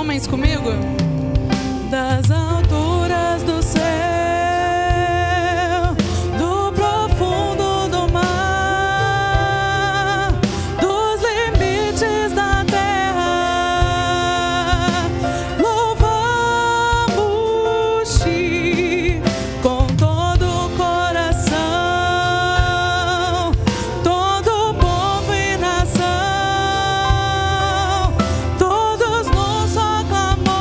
homens comigo? Das alturas do céu, do profundo do mar, dos limites da terra, louvamos-te com todo o coração, todo povo e nação, todos num só clamor.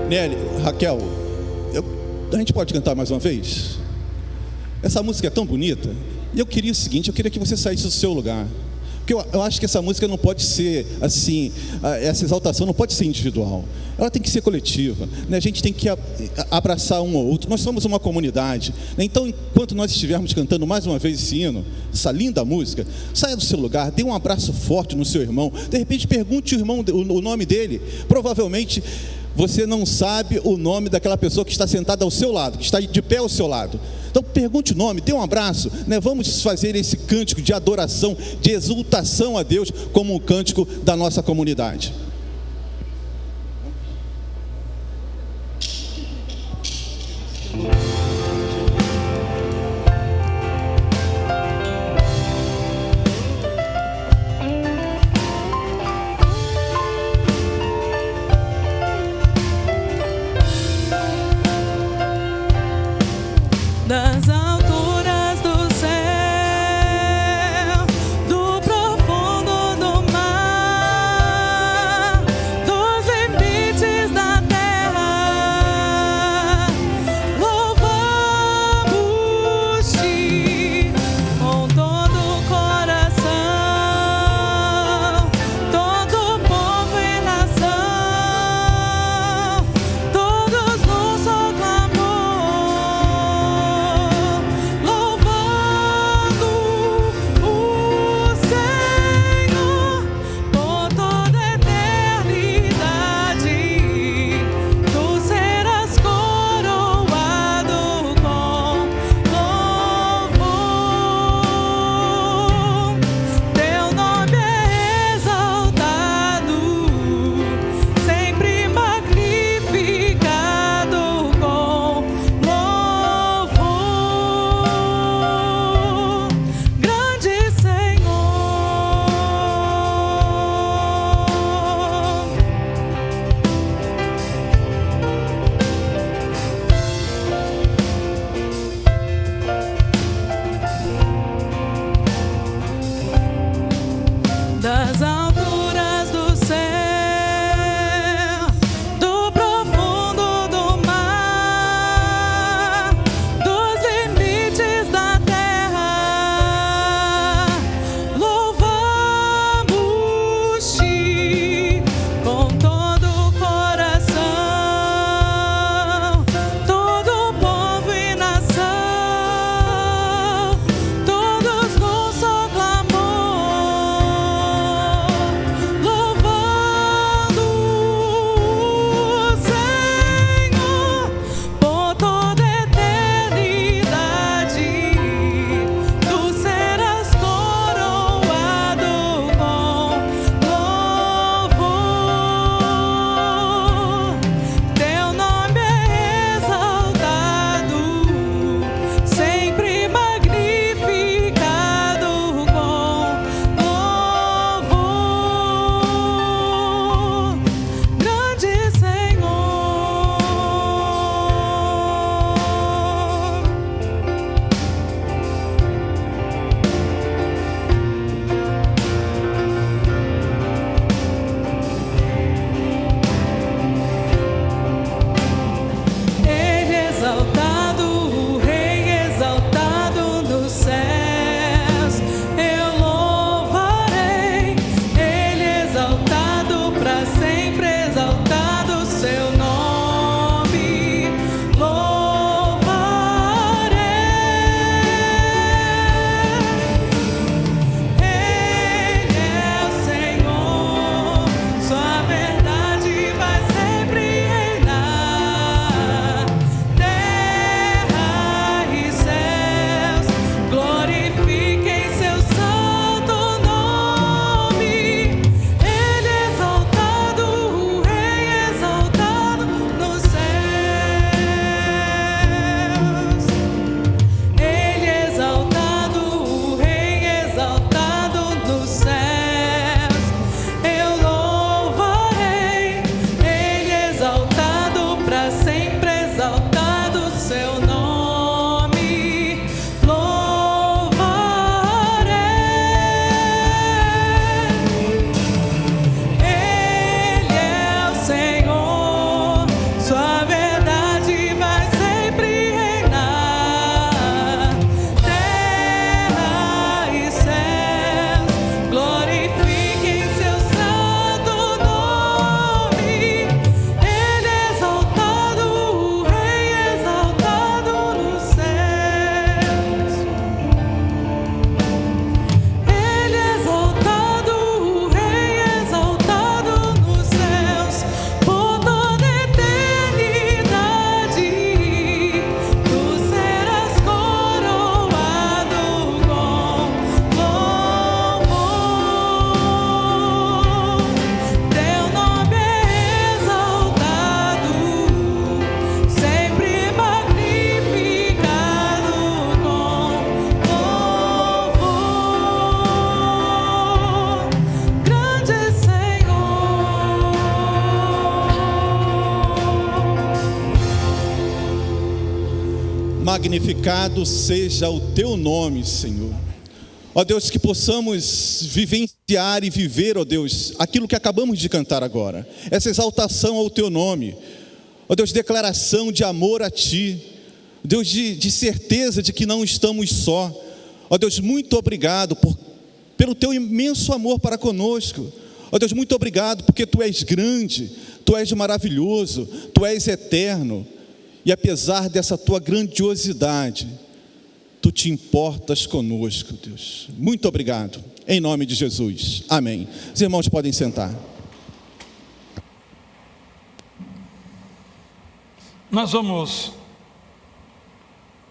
Nelly, Raquel, a gente pode cantar mais uma vez? Essa música é tão bonita. E eu queria o seguinte, eu queria que você saísse do seu lugar. Porque eu acho que essa música não pode ser assim, essa exaltação não pode ser individual. Ela tem que ser coletiva, né? A gente tem que abraçar um ao outro. Nós somos uma comunidade, né? Então, enquanto nós estivermos cantando mais uma vez esse hino, essa linda música, saia do seu lugar, dê um abraço forte no seu irmão. De repente, pergunte ao irmão o nome dele. Provavelmente você não sabe o nome daquela pessoa que está sentada ao seu lado, que está de pé ao seu lado. Então pergunte o nome, dê um abraço, né? Vamos fazer esse cântico de adoração, de exultação a Deus, como um cântico da nossa comunidade. Das alturas do céu, do profundo do mar, magnificado seja o teu nome, Senhor. Ó Deus, que possamos vivenciar e viver, ó Deus, aquilo que acabamos de cantar agora, essa exaltação ao teu nome, ó Deus, declaração de amor a ti, Deus, de certeza de que não estamos só. Ó Deus, muito obrigado pelo teu imenso amor para conosco. Ó Deus, muito obrigado porque tu és grande, tu és maravilhoso, tu és eterno, e apesar dessa tua grandiosidade, tu te importas conosco, Deus. Muito obrigado, em nome de Jesus, amém. Os irmãos podem sentar. Nós vamos,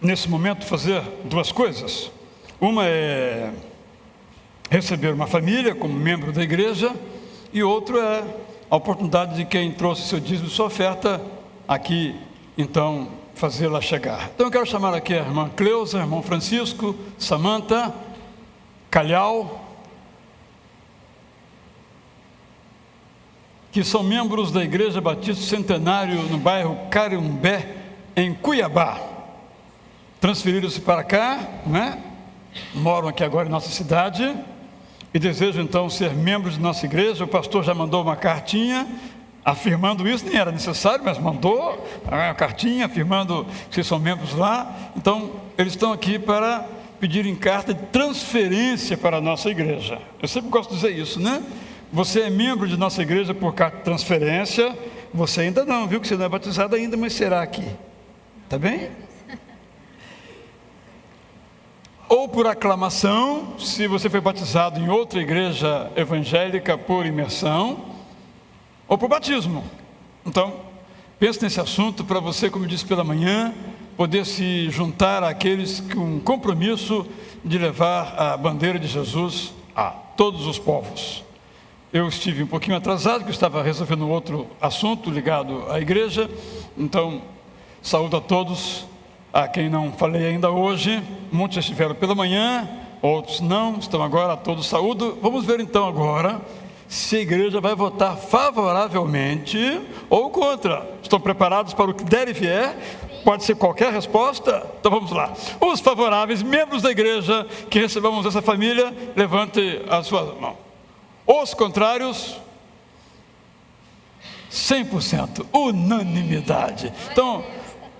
nesse momento, fazer duas coisas. Uma é receber uma família como membro da igreja, e outro é a oportunidade de quem trouxe seu dízimo e sua oferta aqui, então, fazê-la chegar. Então eu quero chamar aqui a irmã Cleusa, irmão Francisco, Samanta, Calhau, que são membros da Igreja Batista Centenário no bairro Carimbé, em Cuiabá. Transferiram-se para cá, né? Moram aqui agora em nossa cidade e desejam então ser membros de nossa igreja. O pastor já mandou uma cartinha afirmando isso, nem era necessário, mas mandou a cartinha afirmando que são membros lá. Então, eles estão aqui para pedirem carta de transferência para a nossa igreja. Eu sempre gosto de dizer isso, né? Você é membro de nossa igreja por carta de transferência, você ainda não, viu que você não é batizado ainda, mas será aqui, tá bem? Ou por aclamação, se você foi batizado em outra igreja evangélica por imersão, ou por batismo. Então, pense nesse assunto para você, como eu disse pela manhã, poder se juntar àqueles com um compromisso de levar a bandeira de Jesus a todos os povos. Eu estive um pouquinho atrasado, porque eu estava resolvendo outro assunto ligado à igreja. Então, saúdo a todos, a quem não falei ainda hoje. Muitos já estiveram pela manhã, outros não, estão agora, a todos saúdo. Vamos ver então agora se a igreja vai votar favoravelmente ou contra. Estão preparados para o que der e vier? Pode ser qualquer resposta? Então vamos lá. Os favoráveis, membros da igreja que recebamos essa família, levante a sua mão. Os contrários, 100%, unanimidade. Então,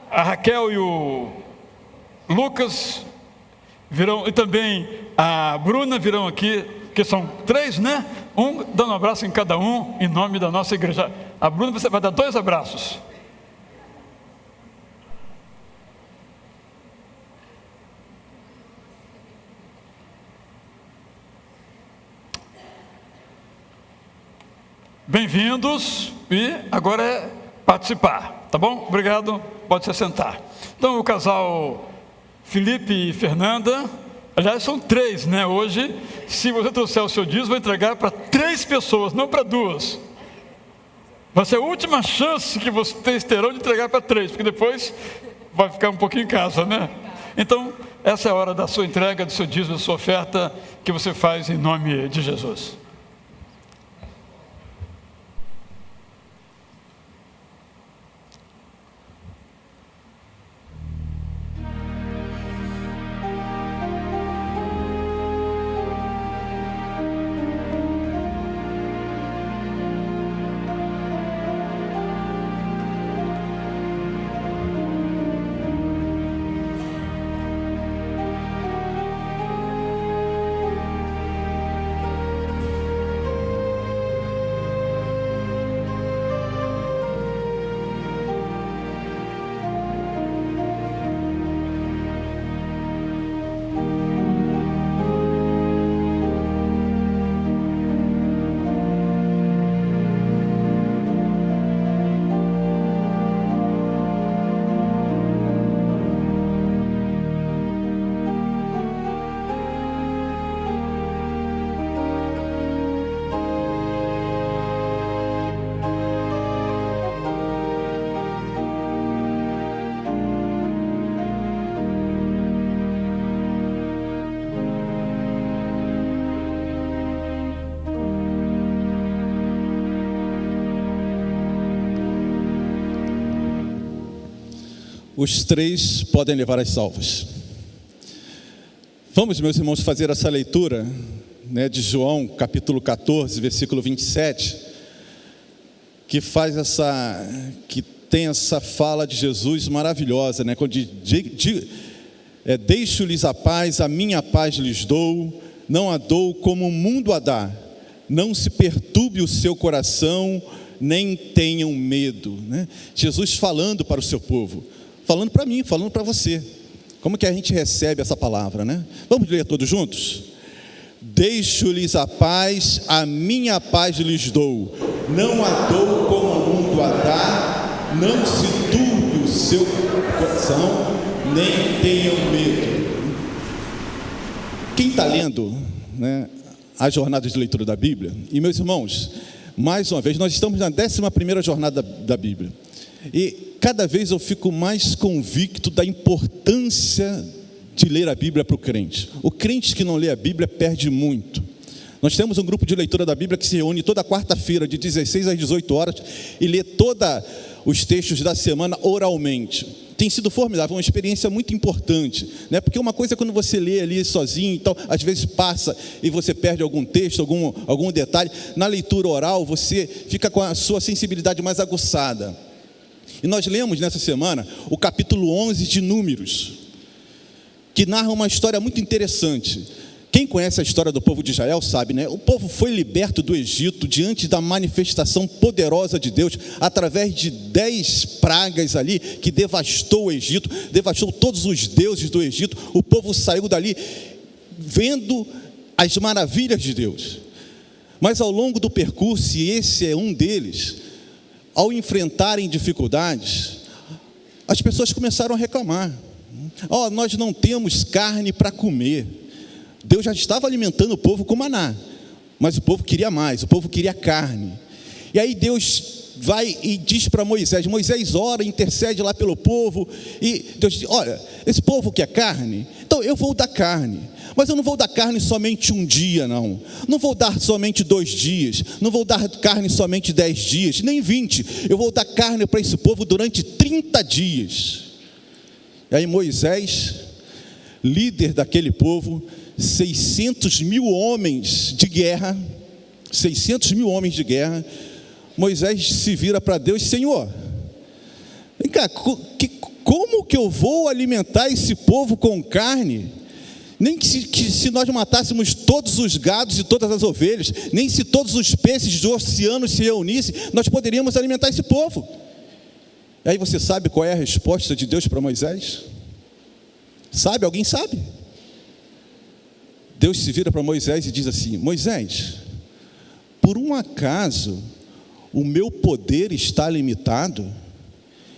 a Raquel e o Lucas virão, e também a Bruna virão aqui, que são 3, né? Um dando um abraço em cada um, em nome da nossa igreja. A Bruna, você vai dar 2 abraços. Bem-vindos, e agora é participar, tá bom? Obrigado, pode se sentar. Então o casal Felipe e Fernanda, aliás são 3, né? Hoje, se você trouxer o seu dízimo, vou entregar para 3 pessoas, não para 2. Vai ser a última chance que vocês terão de entregar para 3, porque depois vai ficar um pouquinho em casa, né? Então, essa é a hora da sua entrega, do seu dízimo, da sua oferta, que você faz em nome de Jesus. os 3 podem levar as salvas. Vamos, meus irmãos, fazer essa leitura, né, de João, capítulo 14, versículo 27, que tem essa fala de Jesus maravilhosa, né, quando deixo-lhes a paz, a minha paz lhes dou, não a dou como o mundo a dá. Não se perturbe o seu coração, nem tenham medo, né? Jesus falando para o seu povo, falando para mim, falando para você. Como que a gente recebe essa palavra, né? Vamos ler todos juntos? Deixo-lhes a paz, a minha paz lhes dou. Não a dou como o mundo a dá. Não se turbe o seu coração, nem tenham medo. Quem está lendo, né, a jornada de leitura da Bíblia, e meus irmãos, mais uma vez, nós estamos na 11ª jornada da Bíblia, e cada vez eu fico mais convicto da importância de ler a Bíblia para o crente. O crente que não lê a Bíblia perde muito. Nós temos um grupo de leitura da Bíblia que se reúne toda quarta-feira, de 16 às 18 horas, e lê todos os textos da semana oralmente. Tem sido formidável, uma experiência muito importante, né? Porque uma coisa é quando você lê ali sozinho, então às vezes passa e você perde algum texto, algum detalhe. Na leitura oral você fica com a sua sensibilidade mais aguçada. E nós lemos nessa semana o capítulo 11 de Números, que narra uma história muito interessante. Quem conhece a história do povo de Israel sabe, né? O povo foi liberto do Egito diante da manifestação poderosa de Deus, através de 10 pragas ali, que devastou o Egito, devastou todos os deuses do Egito. O povo saiu dali vendo as maravilhas de Deus. Mas ao longo do percurso, e esse é um deles, ao enfrentarem dificuldades, as pessoas começaram a reclamar. Nós não temos carne para comer. Deus já estava alimentando o povo com maná, mas o povo queria mais, o povo queria carne. E aí Deus vai e diz para Moisés, ora, intercede lá pelo povo, e Deus diz, olha, esse povo quer carne, então eu vou dar carne, mas eu não vou dar carne somente um dia, não vou dar somente 2 dias, não vou dar carne somente 10 dias, nem 20, eu vou dar carne para esse povo durante 30 dias. E aí Moisés, líder daquele povo, 600 mil homens de guerra, Moisés se vira para Deus, Senhor, vem cá, como que eu vou alimentar esse povo com carne? Nem que se nós matássemos todos os gados e todas as ovelhas, nem se todos os peixes do oceano se reunissem, nós poderíamos alimentar esse povo. E aí você sabe qual é a resposta de Deus para Moisés? Sabe? Alguém sabe? Deus se vira para Moisés e diz assim, Moisés, por um acaso o meu poder está limitado?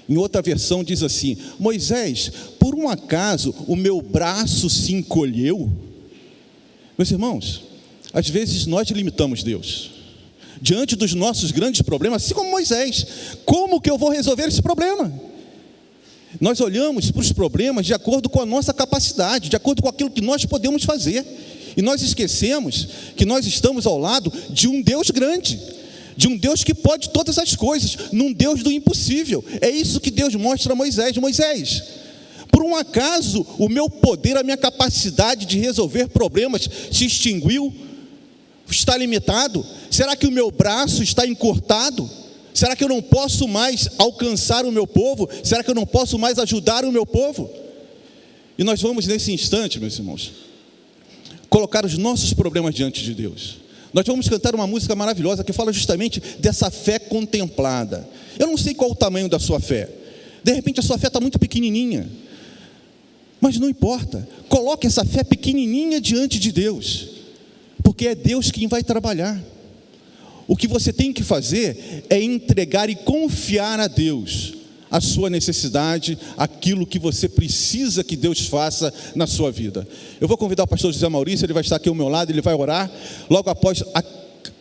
Em outra versão diz assim, Moisés, por um acaso o meu braço se encolheu? Meus irmãos, às vezes nós limitamos Deus diante dos nossos grandes problemas, assim como Moisés. Como que eu vou resolver esse problema? Nós olhamos para os problemas de acordo com a nossa capacidade, de acordo com aquilo que nós podemos fazer, e nós esquecemos que nós estamos ao lado de um Deus grande, de um Deus que pode todas as coisas, num Deus do impossível. É isso que Deus mostra a Moisés. Moisés, por um acaso o meu poder, a minha capacidade de resolver problemas se extinguiu? Está limitado? Será que o meu braço está encurtado? Será que eu não posso mais alcançar o meu povo? Será que eu não posso mais ajudar o meu povo? E nós vamos nesse instante, meus irmãos, colocar os nossos problemas diante de Deus. Nós vamos cantar uma música maravilhosa que fala justamente dessa fé contemplada. Eu não sei qual o tamanho da sua fé. De repente a sua fé está muito pequenininha. Mas não importa. Coloque essa fé pequenininha diante de Deus, porque é Deus quem vai trabalhar. O que você tem que fazer é entregar e confiar a Deus a sua necessidade, aquilo que você precisa que Deus faça na sua vida. Eu vou convidar o pastor José Maurício, ele vai estar aqui ao meu lado, ele vai orar logo após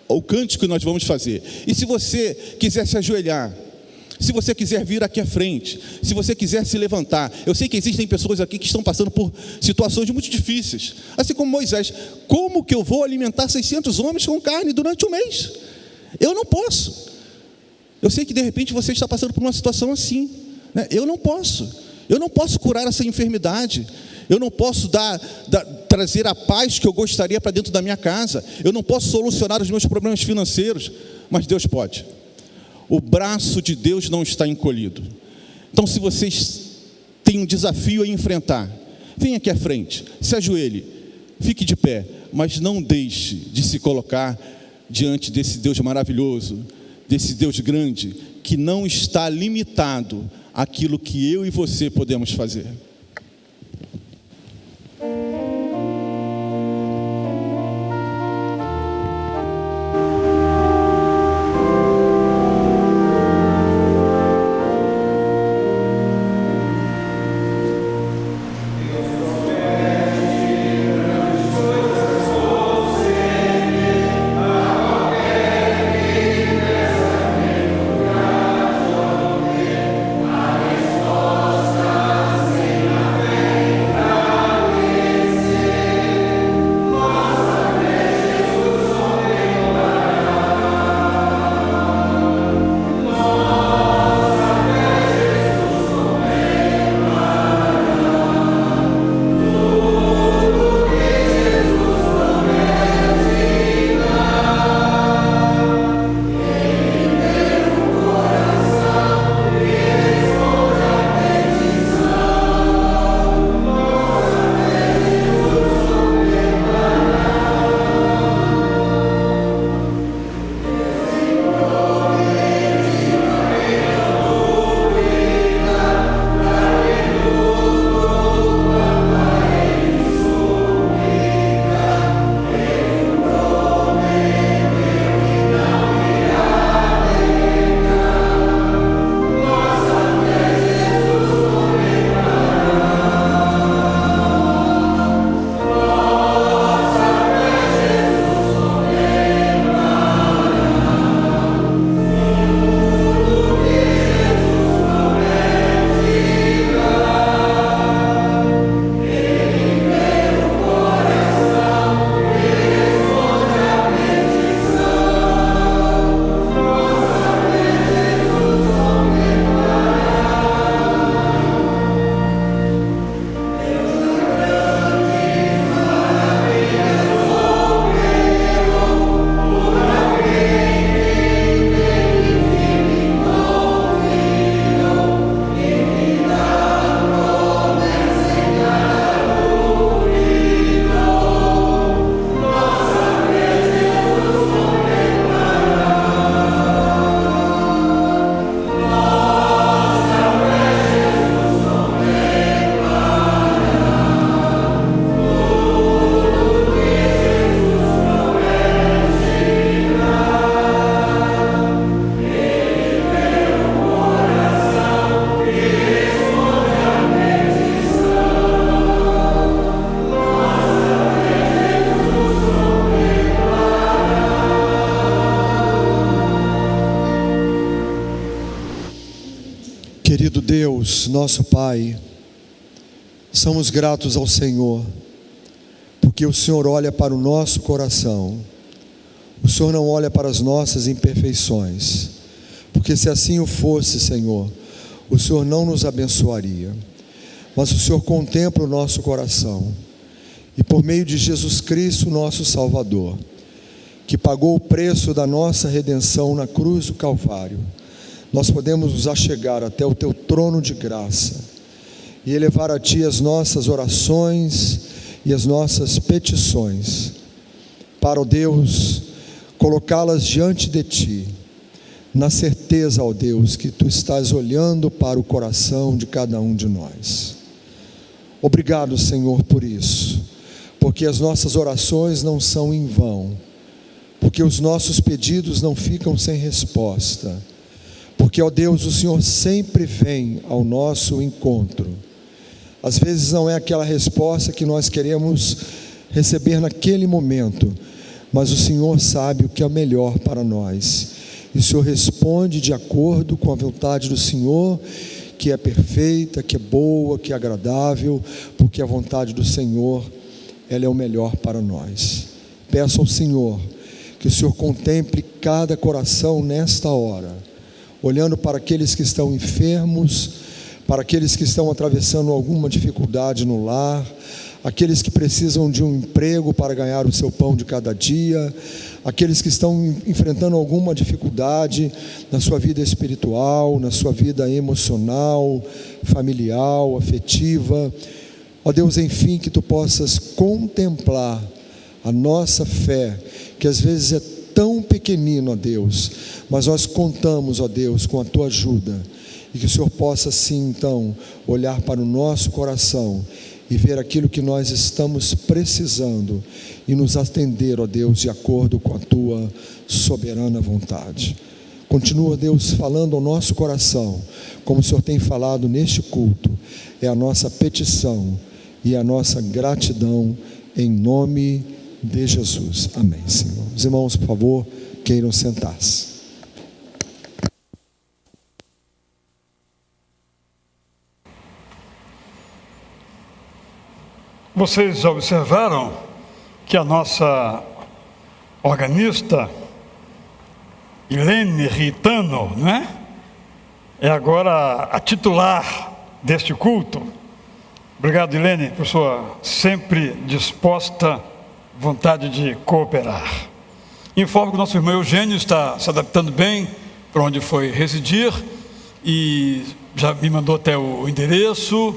o cântico que nós vamos fazer. E se você quiser se ajoelhar, se você quiser vir aqui à frente, se você quiser se levantar, eu sei que existem pessoas aqui que estão passando por situações muito difíceis, assim como Moisés. Como que eu vou alimentar 600 homens com carne durante um mês? Eu não posso. Eu sei que de repente você está passando por uma situação assim, né? Eu não posso. Eu não posso curar essa enfermidade. Eu não posso trazer a paz que eu gostaria para dentro da minha casa. Eu não posso solucionar os meus problemas financeiros. Mas Deus pode. O braço de Deus não está encolhido. Então, se vocês têm um desafio a enfrentar, venha aqui à frente, se ajoelhe, fique de pé, mas não deixe de se colocar diante desse Deus maravilhoso, desse Deus grande, que não está limitado àquilo que eu e você podemos fazer. Querido Deus, nosso Pai, somos gratos ao Senhor, porque o Senhor olha para o nosso coração, o Senhor não olha para as nossas imperfeições, porque se assim o fosse, Senhor, o Senhor não nos abençoaria, mas o Senhor contempla o nosso coração, e por meio de Jesus Cristo, nosso Salvador, que pagou o preço da nossa redenção na cruz do Calvário, nós podemos nos achegar até o Teu trono de graça e elevar a Ti as nossas orações e as nossas petições, para, ó Deus, colocá-las diante de Ti, na certeza, ó Deus, que Tu estás olhando para o coração de cada um de nós. Obrigado, Senhor, por isso, porque as nossas orações não são em vão, porque os nossos pedidos não ficam sem resposta, porque, ó Deus, o Senhor sempre vem ao nosso encontro. Às vezes não é aquela resposta que nós queremos receber naquele momento, mas o Senhor sabe o que é melhor para nós, e o Senhor responde de acordo com a vontade do Senhor, que é perfeita, que é boa, que é agradável, porque a vontade do Senhor, ela é o melhor para nós. Peço ao Senhor que o Senhor contemple cada coração nesta hora, olhando para aqueles que estão enfermos, para aqueles que estão atravessando alguma dificuldade no lar, aqueles que precisam de um emprego para ganhar o seu pão de cada dia, aqueles que estão enfrentando alguma dificuldade na sua vida espiritual, na sua vida emocional, familiar, afetiva. Ó Deus, enfim, que Tu possas contemplar a nossa fé, que às vezes é tão pequenino, ó Deus, mas nós contamos, ó Deus, com a Tua ajuda, e que o Senhor possa assim então olhar para o nosso coração e ver aquilo que nós estamos precisando e nos atender, ó Deus, de acordo com a Tua soberana vontade. Continua, Deus, falando ao nosso coração, como o Senhor tem falado neste culto. É a nossa petição e a nossa gratidão, em nome de Jesus. Amém, Senhor. Os irmãos, por favor, queiram sentar-se. Vocês já observaram que a nossa organista, Helene Ritano, né, é agora a titular deste culto. Obrigado, Helene, por sua sempre disposta vontade de cooperar. Informo que o nosso irmão Eugênio está se adaptando bem para onde foi residir e já me mandou até o endereço.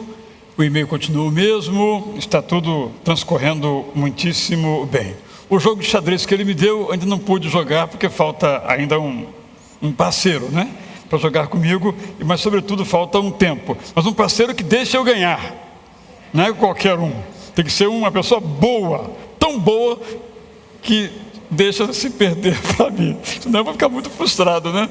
O e-mail continua o mesmo, está tudo transcorrendo muitíssimo bem. O jogo de xadrez que ele me deu, ainda não pude jogar, porque falta ainda um parceiro, né? Para jogar comigo, mas sobretudo falta um tempo. Mas um parceiro que deixa eu ganhar, não é qualquer um. Tem que ser uma pessoa boa, tão boa que deixa se perder para mim. Senão eu vou ficar muito frustrado, né?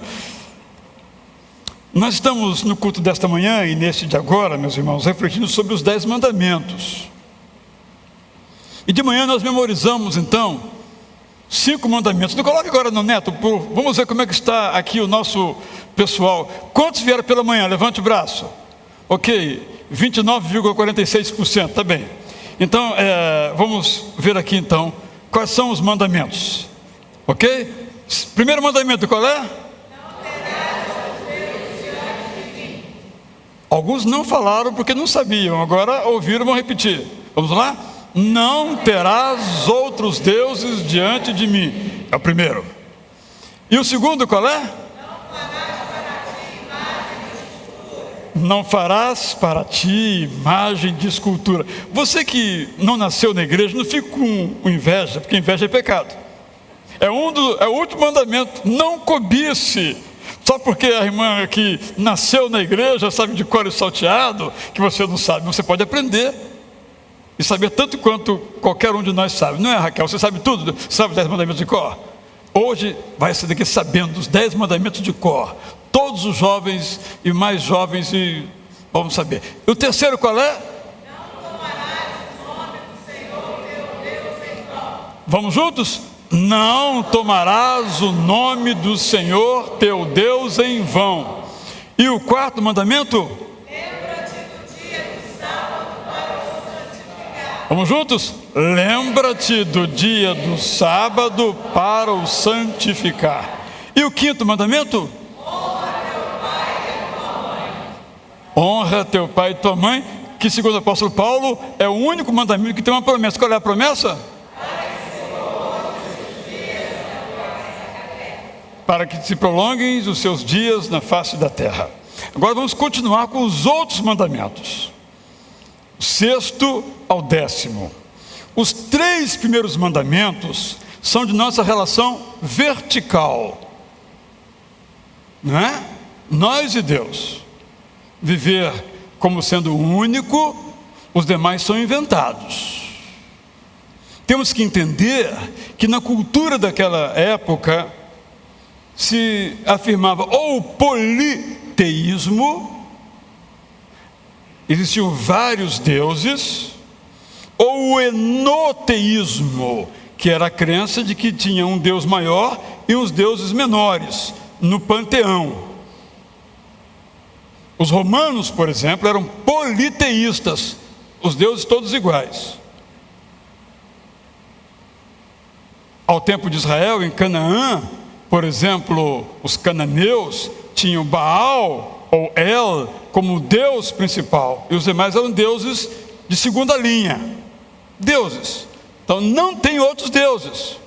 Nós estamos no culto desta manhã e neste de agora, meus irmãos, refletindo sobre os 10 mandamentos. E de manhã nós memorizamos então 5 mandamentos. Não coloque agora no neto, vamos ver como é que está aqui o nosso pessoal. Quantos vieram pela manhã? Levante o braço. Ok, 29,46%, tá bem. Então, vamos ver aqui então quais são os mandamentos. Ok? Primeiro mandamento, qual é? Alguns não falaram porque não sabiam, agora ouviram, vão repetir. Vamos lá? Não terás outros deuses diante de mim. É o primeiro. E o segundo qual é? Não farás para ti imagem de escultura. Você que não nasceu na igreja, não fique com inveja, porque inveja é pecado. É o último mandamento. Não cobice. Só porque a irmã que nasceu na igreja sabe de cor e salteado, que você não sabe, você pode aprender e saber tanto quanto qualquer um de nós sabe. Não é, Raquel? Você sabe tudo? Sabe os 10 mandamentos de cor? Hoje vai ser daqui sabendo os 10 mandamentos de cor. Todos os jovens e mais jovens vamos saber. E o terceiro qual é? Não tomarás o nome do Senhor teu Deus em vão. Vamos juntos? Não tomarás o nome do Senhor teu Deus em vão. E o quarto mandamento? Lembra-te do dia do sábado para o santificar. Vamos juntos? Lembra-te do dia do sábado para o santificar. E o quinto mandamento? Honra teu pai e tua mãe. Honra teu pai e tua mãe, que segundo o apóstolo Paulo é o único mandamento que tem uma promessa. Qual é a promessa? Para que se prolonguem os seus dias na face da terra. Agora vamos continuar com os outros mandamentos. 6º ao 10º. Os 3 primeiros mandamentos são de nossa relação vertical. Não é? Nós e Deus. Viver como sendo o único, os demais são inventados. Temos que entender que na cultura daquela época se afirmava ou o politeísmo, existiam vários deuses, ou o enoteísmo, que era a crença de que tinha um Deus maior e uns deuses menores no panteão. Os romanos, por exemplo, eram politeístas, os deuses todos iguais. Ao tempo de Israel, em Canaã, por exemplo, os cananeus tinham Baal ou El, como Deus principal, e os demais eram deuses de segunda linha, deuses. Então não tem outros deuses,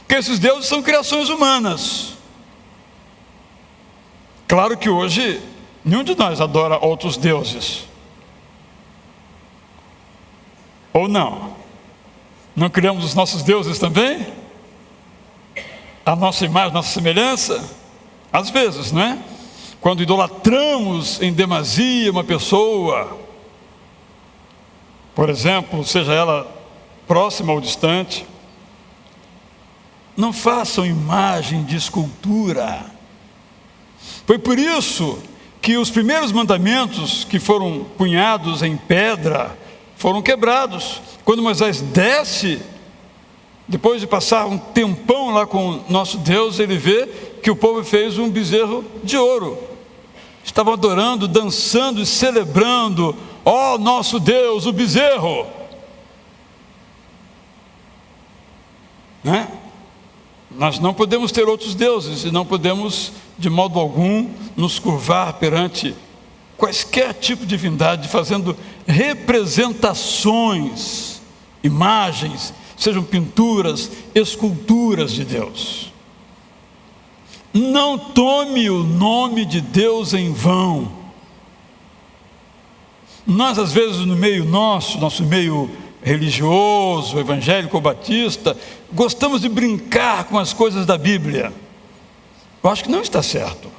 porque esses deuses são criações humanas. Claro que hoje nenhum de nós adora outros deuses, ou não? Não criamos os nossos deuses também? A nossa imagem, nossa semelhança? Às vezes, não é? Quando idolatramos em demasia uma pessoa, por exemplo, seja ela próxima ou distante, não façam imagem de escultura. Foi por isso que os primeiros mandamentos que foram punhados em pedra foram quebrados. Quando Moisés desce, depois de passar um tempão lá com o nosso Deus, ele vê que o povo fez um bezerro de ouro. Estavam adorando, dançando e celebrando, ó nosso Deus, o bezerro. Né? Nós não podemos ter outros deuses e não podemos, de modo algum, nos curvar perante quaisquer tipo de divindade, fazendo representações, imagens, sejam pinturas, esculturas de Deus. Não tome o nome de Deus em vão. Nós, às vezes, no meio nosso meio religioso, evangélico ou batista, gostamos de brincar com as coisas da Bíblia. Eu acho que não está certo.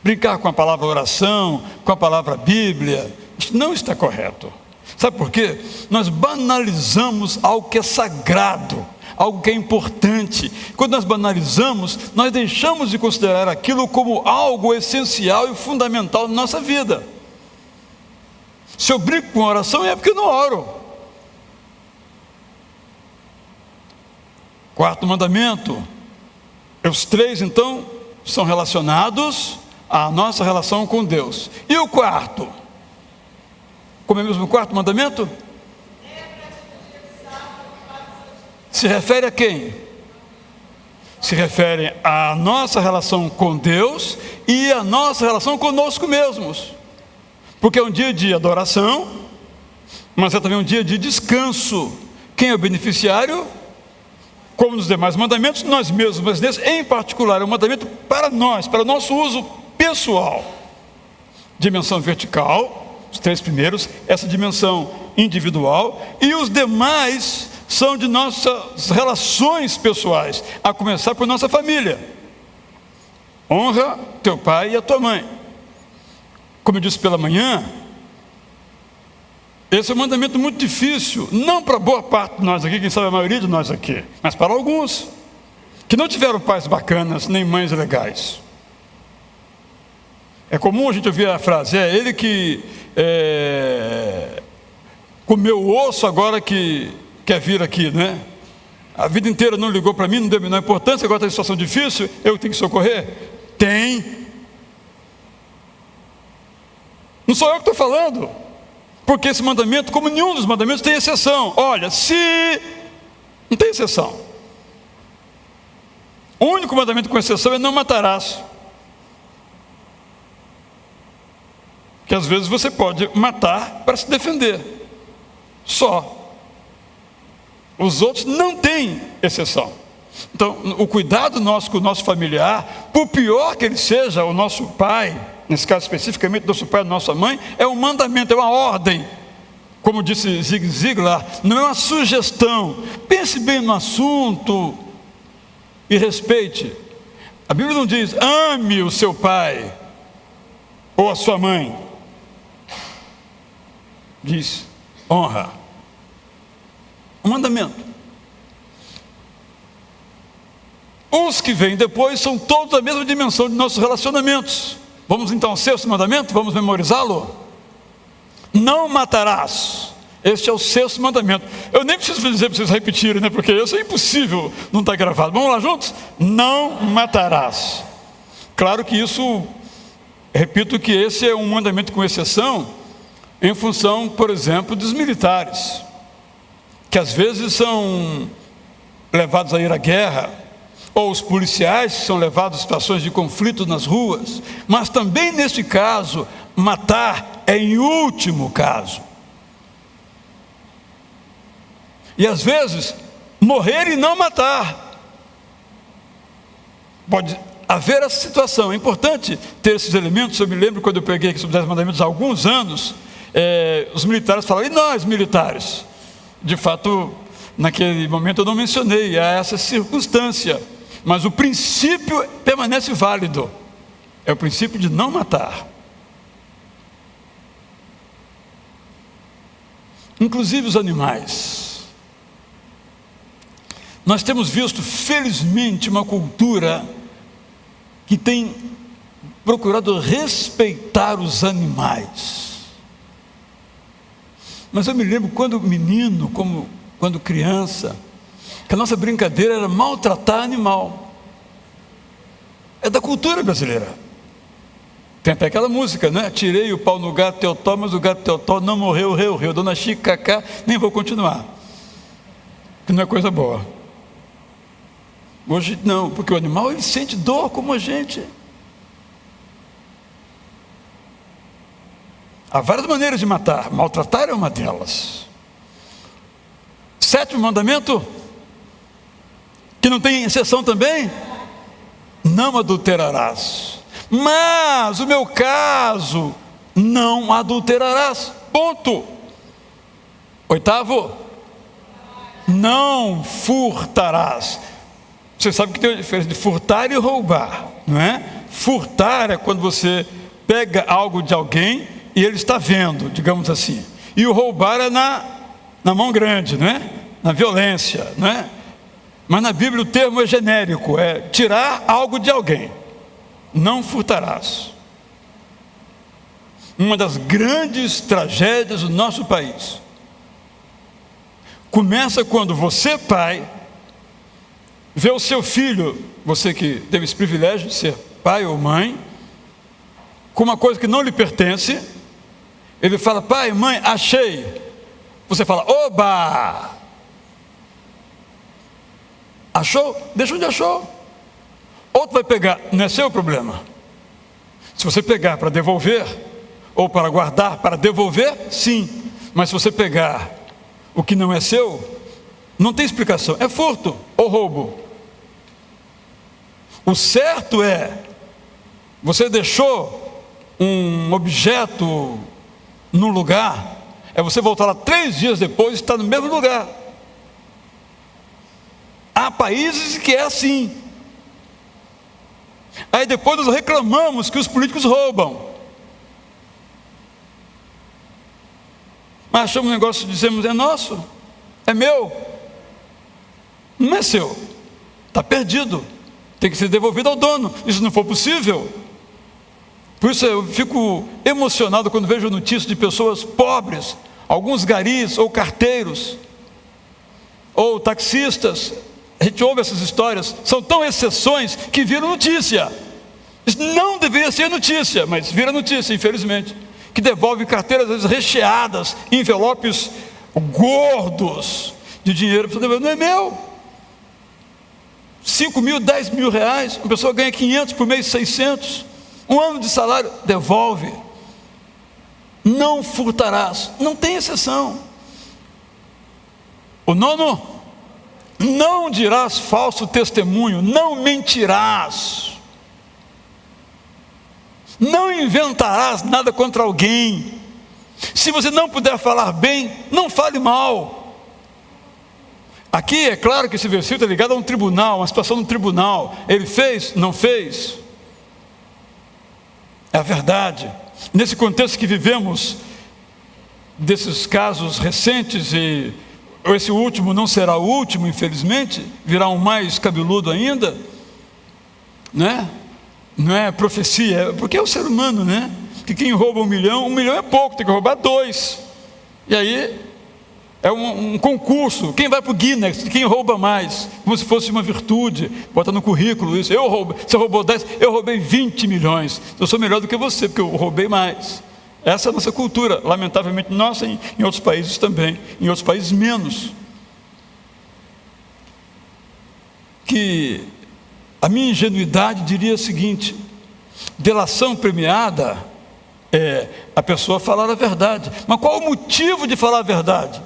Brincar com a palavra oração, com a palavra Bíblia, isso não está correto. Sabe por quê? Nós banalizamos algo que é sagrado, algo que é importante. Quando nós banalizamos, nós deixamos de considerar aquilo como algo essencial e fundamental na nossa vida. Se eu brinco com oração é porque eu não oro. Quarto mandamento. Os três, então, são relacionados à nossa relação com Deus. E o quarto? Como é mesmo o quarto mandamento? Se refere a quem? Se refere à nossa relação com Deus e à nossa relação conosco mesmos. Porque é um dia de adoração, mas é também um dia de descanso. Quem é o beneficiário? Como nos demais mandamentos, nós mesmos, mas nesse em particular é um mandamento para nós, para o nosso uso pessoal. Dimensão vertical, os três primeiros, essa dimensão individual, e os demais são de nossas relações pessoais, a começar por nossa família. Honra teu pai e a tua mãe. Como eu disse pela manhã, esse é um mandamento muito difícil, não para boa parte de nós aqui, quem sabe a maioria de nós aqui, mas para alguns, que não tiveram pais bacanas, nem mães legais. É comum a gente ouvir a frase, é ele que comeu o osso agora que quer vir aqui, né? A vida inteira não ligou para mim, não deu a menor importância, agora está em situação difícil, eu tenho que socorrer? Tem. Não sou eu que estou falando. Porque esse mandamento, como nenhum dos mandamentos, tem exceção. Olha, se... não tem exceção. O único mandamento com exceção é não matarás. Que às vezes você pode matar para se defender. Só. Os outros não têm exceção. Então, o cuidado nosso com o nosso familiar, por pior que ele seja, o nosso pai, nesse caso especificamente nosso pai e nossa mãe, é um mandamento, é uma ordem. Como disse Zig Ziglar, não é uma sugestão. Pense bem no assunto e respeite. A Bíblia não diz, ame o seu pai ou a sua mãe. Diz, honra. Um mandamento. Os que vêm depois são todos da mesma dimensão de nossos relacionamentos. Vamos então ao sexto mandamento? Vamos memorizá-lo? Não matarás. Este é o sexto mandamento. Eu nem preciso dizer para vocês repetirem, né? Porque isso é impossível não estar gravado. Vamos lá juntos? Não matarás. Claro que isso, repito que esse é um mandamento com exceção, em função, por exemplo, dos militares, que às vezes são levados a ir à guerra, ou os policiais que são levados a situações de conflito nas ruas, mas também neste caso, matar é em último caso. E às vezes, morrer e não matar. Pode haver essa situação. É importante ter esses elementos. Eu me lembro quando eu preguei aqui sobre os 10 mandamentos há alguns anos, os militares falaram, e nós militares? De fato, naquele momento eu não mencionei essa circunstância, mas o princípio permanece válido. É o princípio de não matar. Inclusive os animais. Nós temos visto, felizmente, uma cultura que tem procurado respeitar os animais. Mas eu me lembro quando menino, quando criança, que a nossa brincadeira era maltratar animal. É da cultura brasileira. Tem até aquela música, né? Tirei o pau no gato teotó, mas o gato teotó não morreu, reu. Dona Chica, cacá, nem vou continuar, que não é coisa boa. Hoje não, porque o animal ele sente dor como a gente. Há várias maneiras de matar, maltratar é uma delas. 7º mandamento, que não tem exceção também, não adulterarás. Mas o meu caso, não adulterarás, ponto. 8º, não furtarás. Você sabe que tem uma diferença de furtar e roubar, não é? Furtar é quando você pega algo de alguém e ele está vendo, digamos assim. E o roubar é na mão grande, não é? Na violência, não é? Mas na Bíblia o termo é genérico, é tirar algo de alguém. Não furtarás. Uma das grandes tragédias do nosso país começa quando você, pai, vê o seu filho, você que teve esse privilégio de ser pai ou mãe, com uma coisa que não lhe pertence. Ele fala, pai, mãe, achei. Você fala, oba! Achou? Deixa onde achou. Outro vai pegar, não é seu problema. Se você pegar para devolver, ou para guardar para devolver, sim. Mas se você pegar o que não é seu, não tem explicação, é furto ou roubo. O certo é, você deixou um objeto no lugar, é você voltar lá 3 dias depois e estar no mesmo lugar. Há países que é assim. Aí depois nós reclamamos que os políticos roubam. Mas achamos um negócio, dizemos, é nosso, é meu. Não é seu, está perdido, tem que ser devolvido ao dono. Isso não for possível. Por isso eu fico emocionado quando vejo notícias de pessoas pobres, alguns garis ou carteiros, ou taxistas. A gente ouve essas histórias, são tão exceções que viram notícia. Isso não deveria ser notícia, mas vira notícia, infelizmente. Que devolve carteiras, às vezes recheadas, envelopes gordos de dinheiro. Não é meu. 5 mil, 10 mil reais, uma pessoa ganha 500 por mês, 600, um ano de salário, devolve. Não furtarás, não tem exceção. O 9, não dirás falso testemunho, não mentirás, não inventarás nada contra alguém. Se você não puder falar bem, não fale mal. Aqui é claro que esse versículo está ligado a um tribunal, uma situação no tribunal. Ele fez, não fez. É a verdade. Nesse contexto que vivemos, desses casos recentes, e esse último não será o último, infelizmente, virá um mais cabeludo ainda, né? Não é profecia, porque é o ser humano, né? Que quem rouba 1 milhão é pouco, tem que roubar 2. E aí é um concurso, quem vai para o Guinness, quem rouba mais, como se fosse uma virtude, bota no currículo isso, você roubou 10, eu roubei 20 milhões, eu sou melhor do que você, porque eu roubei mais. Essa é a nossa cultura, lamentavelmente nossa, em outros países também, em outros países menos. Que A minha ingenuidade diria o seguinte: delação premiada é a pessoa falar a verdade. Mas qual o motivo de falar a verdade?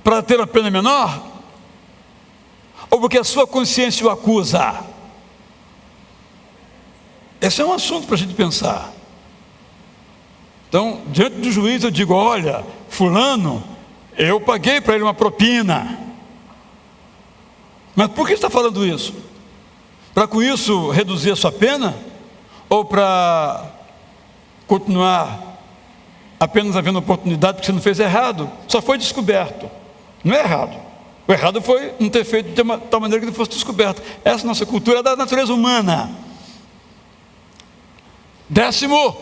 Para ter uma pena menor? Ou porque a sua consciência o acusa? Esse é um assunto para a gente pensar. Então, diante do juiz eu digo: olha, fulano, eu paguei para ele uma propina. Mas por que está falando isso? Para com isso reduzir a sua pena? Ou para continuar apenas havendo oportunidade porque você não fez errado? Só foi descoberto. Não é errado. O errado foi não ter feito de tal maneira que ele fosse descoberto. Essa nossa cultura é da natureza humana. 10º,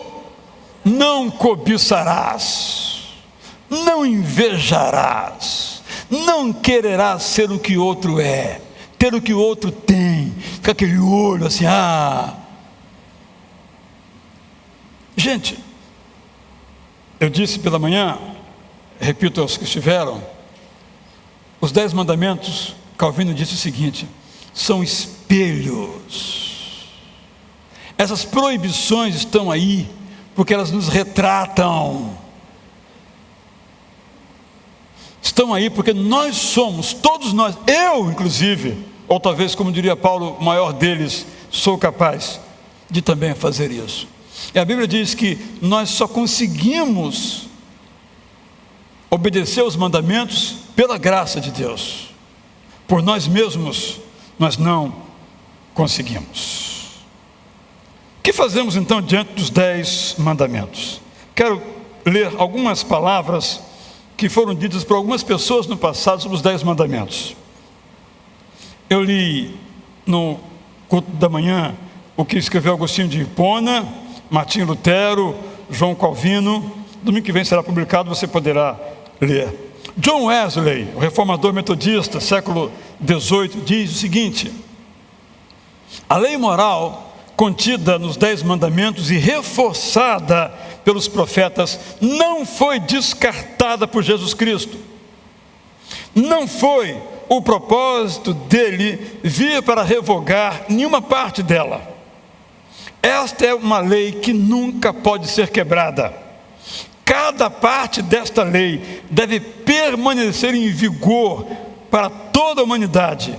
não cobiçarás, não invejarás, não quererás ser o que outro é, ter o que o outro tem, com aquele olho assim, Gente, eu disse pela manhã, repito aos que estiveram, os 10 mandamentos, Calvino disse o seguinte: são espelhos. Essas proibições estão aí porque elas nos retratam. Estão aí porque nós somos, todos nós, eu inclusive, ou talvez, como diria Paulo, o maior deles, sou capaz de também fazer isso. E a Bíblia diz que nós só conseguimos obedecer aos mandamentos pela graça de Deus. Por nós mesmos, nós não conseguimos. O que fazemos então diante dos 10 mandamentos? Quero ler algumas palavras que foram ditas por algumas pessoas no passado sobre os 10 mandamentos. Eu li no culto da manhã o que escreveu Agostinho de Hipona, Martinho Lutero, João Calvino. Domingo que vem será publicado, você poderá ler. John Wesley, o reformador metodista, século XVIII, diz o seguinte: a lei moral contida nos 10 mandamentos e reforçada pelos profetas não foi descartada por Jesus Cristo. Não foi o propósito dele vir para revogar nenhuma parte dela. Esta é uma lei que nunca pode ser quebrada. Cada parte desta lei deve permanecer em vigor para toda a humanidade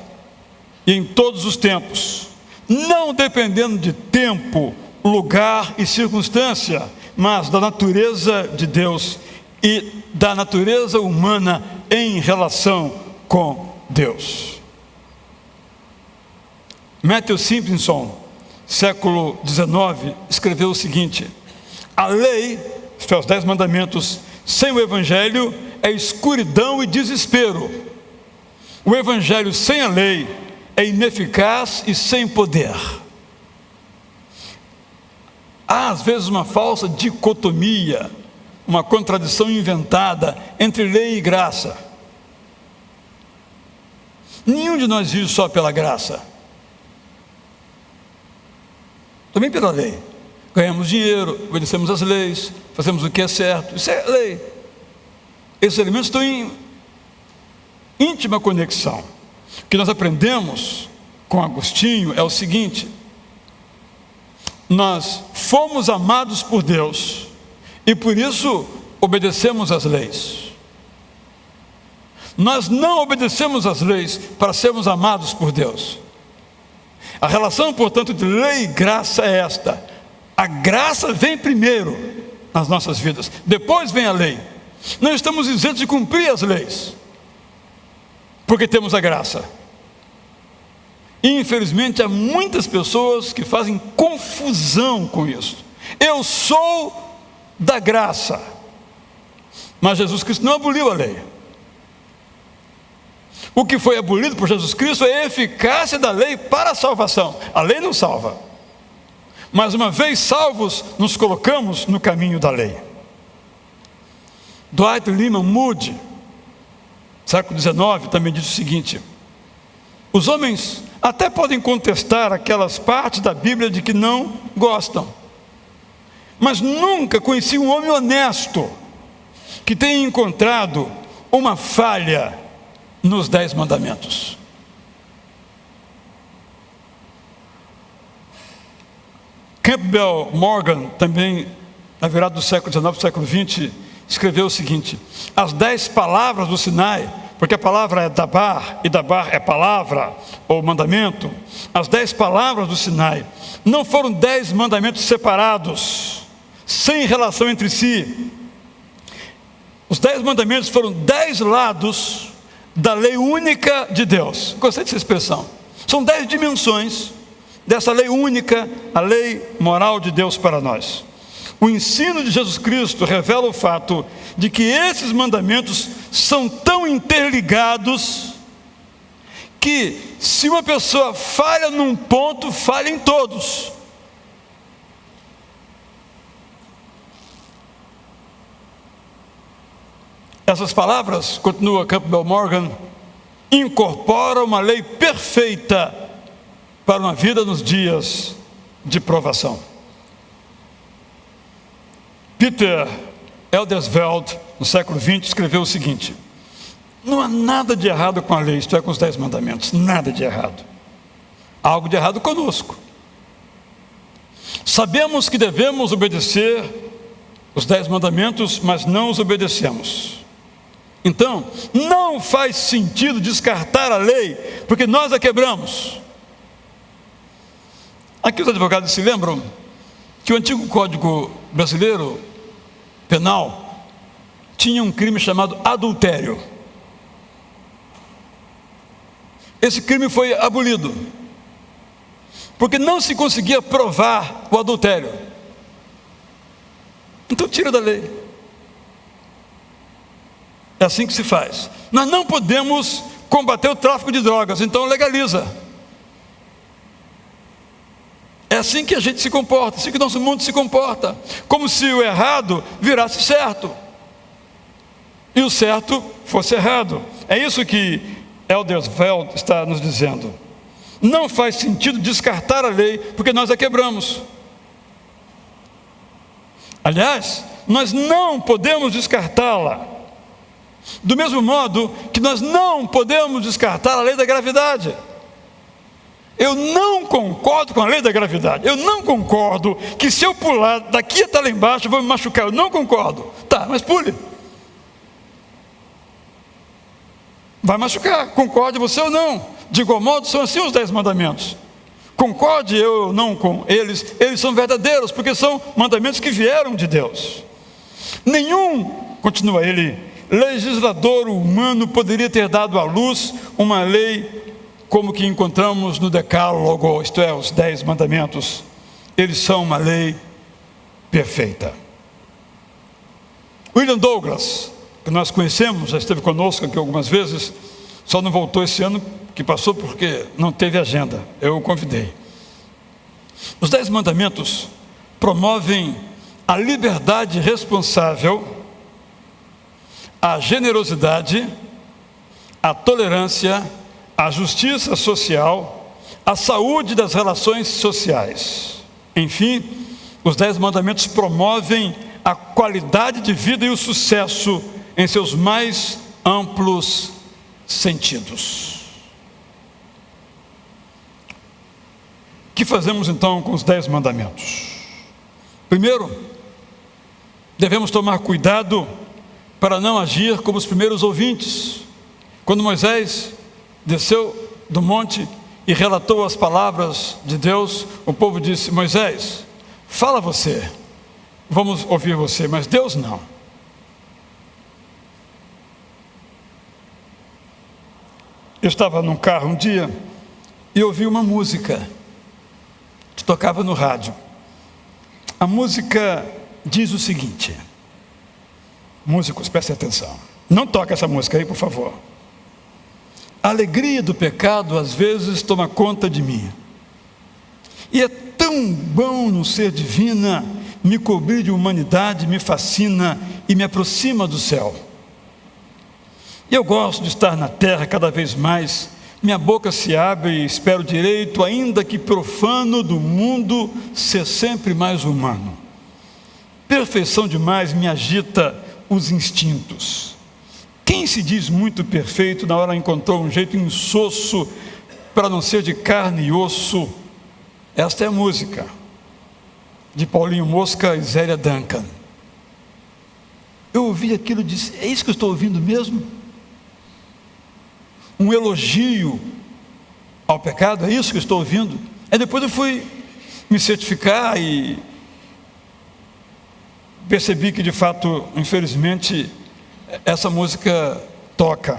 e em todos os tempos, não dependendo de tempo, lugar e circunstância, mas da natureza de Deus e da natureza humana em relação com Deus. Matthew Simpson, século XIX, escreveu o seguinte: a lei, isto é, os 10 mandamentos, sem o evangelho é escuridão e desespero. O evangelho sem a lei é ineficaz e sem poder. Há às vezes uma falsa dicotomia, uma contradição inventada entre lei e graça. Nenhum de nós vive só pela graça, também pela lei. Ganhamos dinheiro, obedecemos às leis, fazemos o que é certo, isso é lei. Esses elementos estão em íntima conexão. O que nós aprendemos com Agostinho é o seguinte: nós fomos amados por Deus e por isso obedecemos às leis. Nós não obedecemos às leis para sermos amados por Deus. A relação, portanto, de lei e graça é esta: a graça vem primeiro nas nossas vidas, depois vem a lei. Não estamos isentos de cumprir as leis, porque temos a graça. E, infelizmente, há muitas pessoas que fazem confusão com isso. Eu sou da graça, mas Jesus Cristo não aboliu a lei. O que foi abolido por Jesus Cristo é a eficácia da lei para a salvação. A lei não salva, mas uma vez salvos, nos colocamos no caminho da lei. Dwight Lyman Moody, século XIX, também diz o seguinte: os homens até podem contestar aquelas partes da Bíblia de que não gostam, mas nunca conheci um homem honesto que tenha encontrado uma falha nos 10 mandamentos. Campbell Morgan, também na virada do século XIX para o século XX, escreveu o seguinte: as 10 palavras do Sinai, porque a palavra é dabar, e dabar é palavra ou mandamento, as 10 palavras do Sinai não foram 10 mandamentos separados, sem relação entre si. Os 10 mandamentos foram 10 lados da lei única de Deus. Gostei dessa expressão. São 10 dimensões dessa lei única, a lei moral de Deus para nós. O ensino de Jesus Cristo revela o fato de que esses mandamentos são tão interligados que, se uma pessoa falha num ponto, falha em todos. Essas palavras, continua Campbell Morgan, incorporam uma lei perfeita para uma vida nos dias de provação. Peter Eldersveld, no século XX, escreveu o seguinte: não há nada de errado com a lei, isto é, com os 10 mandamentos, nada de errado. Há algo de errado conosco. Sabemos que devemos obedecer os 10 mandamentos, mas não os obedecemos. Então, não faz sentido descartar a lei, porque nós a quebramos. Aqui os advogados se lembram que o antigo Código Brasileiro Penal tinha um crime chamado adultério. Esse crime foi abolido, porque não se conseguia provar o adultério. Então tira da lei. É assim que se faz. Nós não podemos combater o tráfico de drogas, então legaliza. É assim que a gente se comporta, assim que o nosso mundo se comporta, como se o errado virasse certo e o certo fosse errado. É isso que Eldersveld está nos dizendo. Não faz sentido descartar a lei, porque nós a quebramos. Aliás, nós não podemos descartá-la. Do mesmo modo que nós não podemos descartar a lei da gravidade. Eu não concordo com a lei da gravidade. Eu não concordo que se eu pular daqui até lá embaixo eu vou me machucar. Eu não concordo. Tá, mas pule. Vai machucar, concorde você ou não. De igual modo, são assim os 10 mandamentos. Concorde eu ou não com eles, eles são verdadeiros, porque são mandamentos que vieram de Deus. Nenhum, continua ele, legislador humano poderia ter dado à luz uma lei como que encontramos no Decálogo, isto é, os 10 mandamentos. Eles são uma lei perfeita. William Douglas, que nós conhecemos, já esteve conosco aqui algumas vezes, só não voltou esse ano que passou porque não teve agenda, eu o convidei. Os 10 mandamentos promovem a liberdade responsável, a generosidade, a tolerância, a justiça social, a saúde das relações sociais. Enfim, os 10 mandamentos promovem a qualidade de vida e o sucesso em seus mais amplos sentidos. O que fazemos então com os 10 mandamentos? Primeiro, devemos tomar cuidado para não agir como os primeiros ouvintes. Quando Moisés desceu do monte e relatou as palavras de Deus, o povo disse: Moisés, fala você, vamos ouvir você, mas Deus não. Eu estava num carro um dia e ouvi uma música que tocava no rádio. A música diz o seguinte: músicos, prestem atenção, não toque essa música aí, por favor. A alegria do pecado às vezes toma conta de mim, e é tão bom no ser divina, me cobrir de humanidade, me fascina e me aproxima do céu. E eu gosto de estar na terra cada vez mais, minha boca se abre e espero o direito, ainda que profano, do mundo ser sempre mais humano. Perfeição demais me agita os instintos. Quem se diz muito perfeito na hora encontrou um jeito insosso para não ser de carne e osso? Esta é a música. de Paulinho Mosca e Zélia Duncan. Eu ouvi aquilo e disse: é isso que eu estou ouvindo mesmo? Um elogio ao pecado, é isso que eu estou ouvindo? Aí depois eu fui me certificar e percebi que de fato, infelizmente, essa música toca.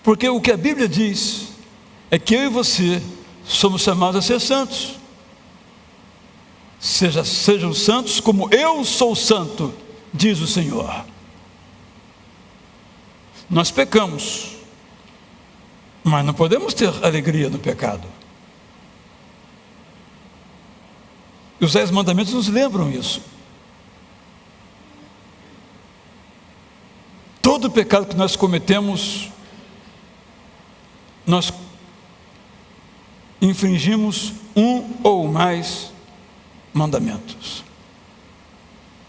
Porque o que a Bíblia diz é que eu e você somos chamados a ser santos. Sejam santos como eu sou santo, diz o Senhor. Nós pecamos, mas não podemos ter alegria no pecado. E os 10 mandamentos nos lembram isso. Todo pecado que nós cometemos, nós infringimos um ou mais mandamentos.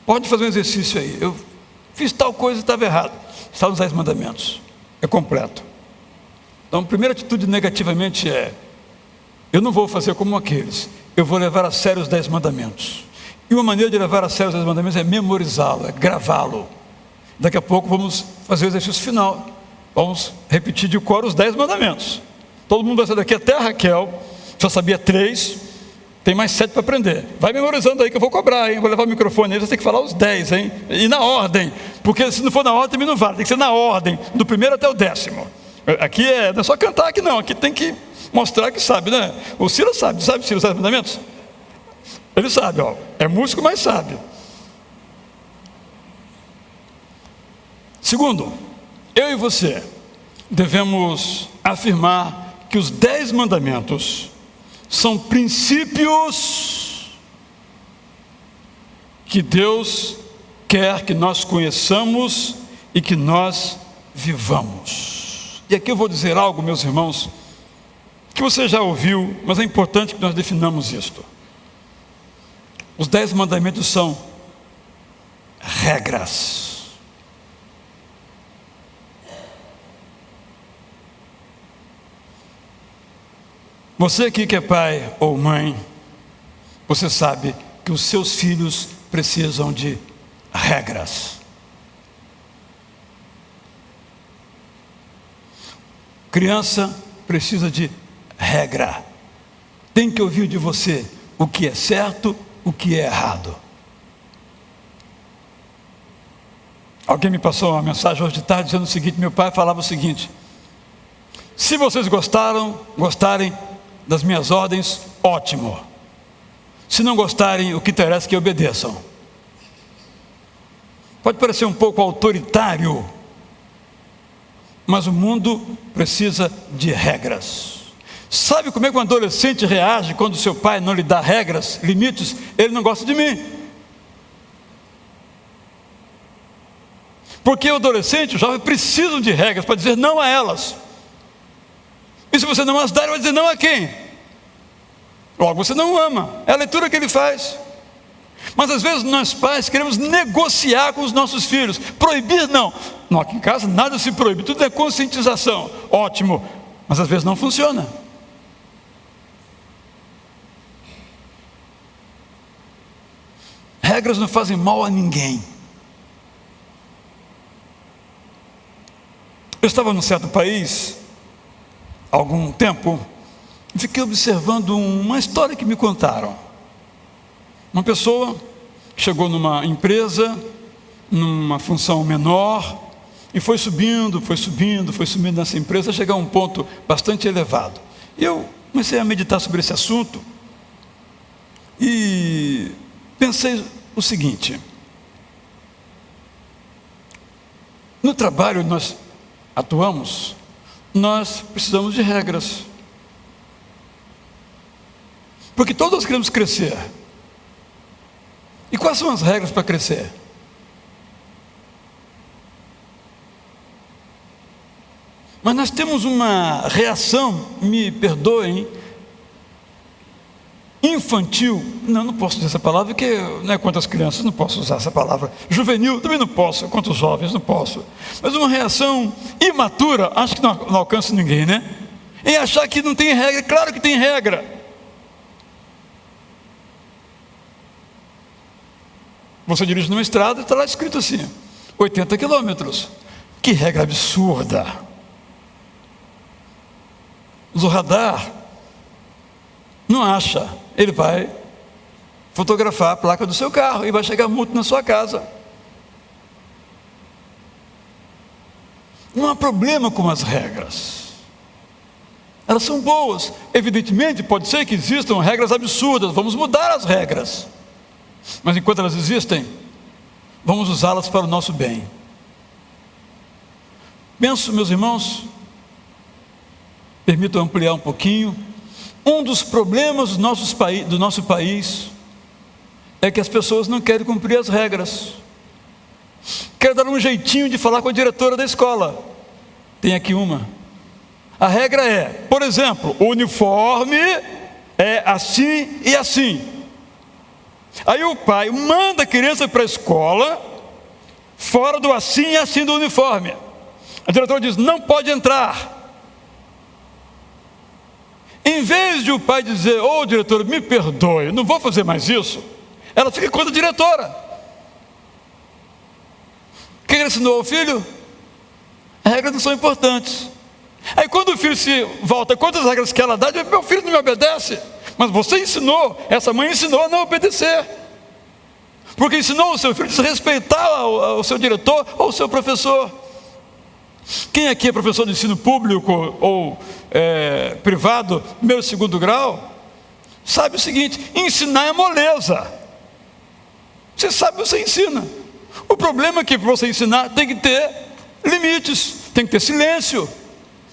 Pode fazer um exercício aí. Eu fiz tal coisa e estava errado. Está nos 10 mandamentos. É completo. Então, a primeira atitude negativamente é: eu não vou fazer como aqueles. Eu vou levar a sério os 10 mandamentos. E uma maneira de levar a sério os 10 mandamentos é memorizá-lo, é gravá-lo. Daqui a pouco vamos fazer o exercício final. Vamos repetir de cor os 10 mandamentos. Todo mundo vai sair daqui, até a Raquel já sabia 3, tem mais 7 para aprender. Vai memorizando aí que eu vou cobrar, hein? Vou levar o microfone aí, você tem que falar os 10, hein? E na ordem, porque se não for na ordem também não vale, tem que ser na ordem, do primeiro até o 10º. Aqui não é só cantar aqui não, aqui tem que mostrar que sabe, né? O Silas sabe Silas os 10 mandamentos? Ele sabe, ó, é músico, mas sabe. Segundo, eu e você devemos afirmar que os 10 mandamentos são princípios que Deus quer que nós conheçamos e que nós vivamos. E aqui eu vou dizer algo, meus irmãos, que você já ouviu, mas é importante que nós definamos isto. Os 10 mandamentos são regras. Você aqui que é pai ou mãe, você sabe que os seus filhos precisam de regras. Criança precisa de regra. Tem que ouvir de você o que é certo, o que é errado. Alguém me passou uma mensagem hoje de tarde dizendo o seguinte: meu pai falava o seguinte: se vocês gostarem das minhas ordens, ótimo. Se não gostarem, o que interessa é que obedeçam. Pode parecer um pouco autoritário, mas o mundo precisa de regras. Sabe como é que um adolescente reage quando seu pai não lhe dá regras, limites? Ele não gosta de mim. Porque o adolescente, o jovem, precisam de regras para dizer não a elas. E se você não as der, ele vai dizer não a quem? Logo você não ama. É a leitura que ele faz. Mas às vezes nós pais queremos negociar com os nossos filhos. Proibir não. Não, aqui em casa nada se proíbe, tudo é conscientização. Ótimo, mas às vezes não funciona. Regras não fazem mal a ninguém. Eu estava num certo país há algum tempo e fiquei observando uma história que me contaram. Uma pessoa chegou numa empresa, numa função menor, e foi subindo nessa empresa, chegar a um ponto bastante elevado. E eu comecei a meditar sobre esse assunto e pensei o seguinte: no trabalho onde nós atuamos, nós precisamos de regras, porque todos queremos crescer. E quais são as regras para crescer? Mas nós temos uma reação, me perdoem, infantil. Não posso dizer essa palavra, porque não é contra as crianças, não posso usar essa palavra. Juvenil, também não posso, contra os jovens, não posso. Mas uma reação imatura, acho que não alcança ninguém, né? Em achar que não tem regra. Claro que tem regra. Você dirige numa estrada e está lá escrito assim, 80 quilômetros. Que regra absurda! O radar não acha, ele vai fotografar a placa do seu carro e vai chegar multa na sua casa. Não há problema com as regras. Elas são boas. Evidentemente, pode ser que existam regras absurdas. Vamos mudar as regras. Mas enquanto elas existem, vamos usá-las para o nosso bem. Penso, meus irmãos, permitam ampliar um pouquinho. Um dos problemas do nosso país é que as pessoas não querem cumprir as regras. Quero dar um jeitinho de falar com a diretora da escola. Tem aqui uma. A regra é, por exemplo, o uniforme é assim e assim. Aí o pai manda a criança para a escola fora do assim e assim do uniforme. A diretora diz, não pode entrar. Em vez de o pai dizer, ô diretor, me perdoe, não vou fazer mais isso, ela fica contra a diretora. O que ele ensinou ao filho? As regras não são importantes. Aí quando o filho se volta contra as regras que ela dá, diz, meu filho não me obedece. Mas você ensinou, essa mãe ensinou a não obedecer. Porque ensinou o seu filho a desrespeitar o seu diretor ou o seu professor. Quem aqui é professor de ensino público ou privado, primeiro e segundo grau, sabe o seguinte, ensinar é moleza. Você sabe, você ensina. O problema é que para você ensinar tem que ter limites, tem que ter silêncio,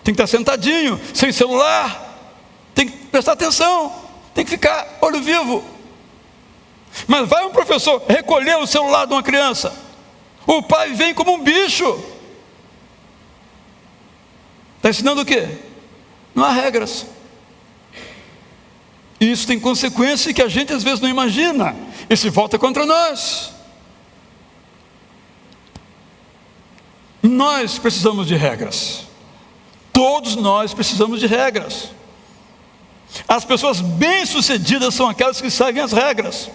tem que estar sentadinho, sem celular, tem que prestar atenção, tem que ficar olho vivo. Mas vai um professor recolher o celular de uma criança, o pai vem como um bicho. Está ensinando o quê? Não há regras. E isso tem consequência que a gente às vezes não imagina, e se volta contra nós. Nós precisamos de regras. Todos nós precisamos de regras. As pessoas bem-sucedidas são aquelas que seguem as regras.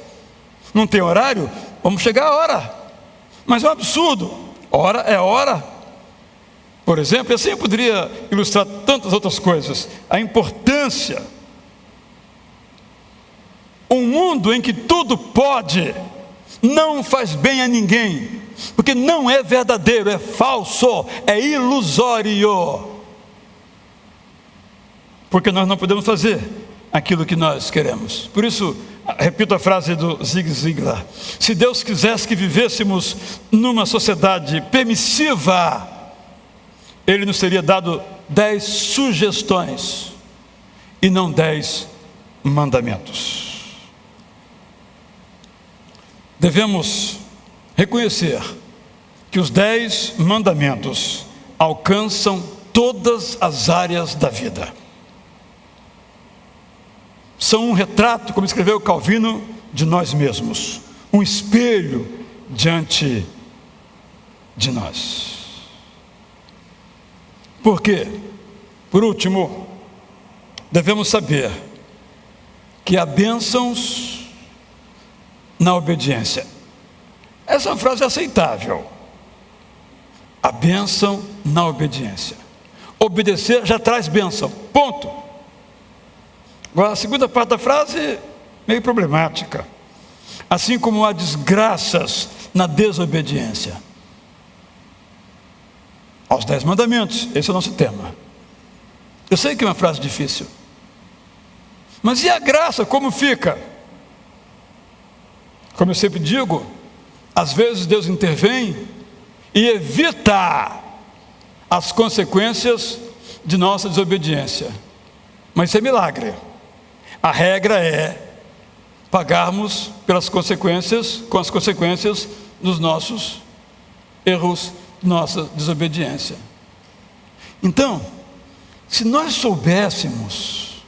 Não tem horário? Vamos chegar à hora. Mas é um absurdo. Hora é hora. Por exemplo, assim eu poderia ilustrar tantas outras coisas. A importância. Um mundo em que tudo pode não faz bem a ninguém, porque não é verdadeiro, é falso, é ilusório. Porque nós não podemos fazer aquilo que nós queremos. Por isso, repito a frase do Zig Ziglar: se Deus quisesse que vivêssemos numa sociedade permissiva, Ele nos teria dado 10 sugestões e não 10 mandamentos. Devemos reconhecer que os 10 mandamentos alcançam todas as áreas da vida. São um retrato, como escreveu Calvino, de nós mesmos, um espelho diante de nós. Por quê? Por último, devemos saber que há bênçãos na obediência. Essa é uma frase aceitável. A bênção na obediência. Obedecer já traz bênção, ponto. Agora a segunda parte da frase, meio problemática. Assim como há desgraças na desobediência. Aos 10 mandamentos, esse é o nosso tema. Eu sei que é uma frase difícil. Mas e a graça, como fica? Como eu sempre digo, às vezes Deus intervém e evita as consequências de nossa desobediência. Mas isso é milagre. A regra é pagarmos pelas consequências, com as consequências dos nossos erros, nossa desobediência. Então, se nós soubéssemos,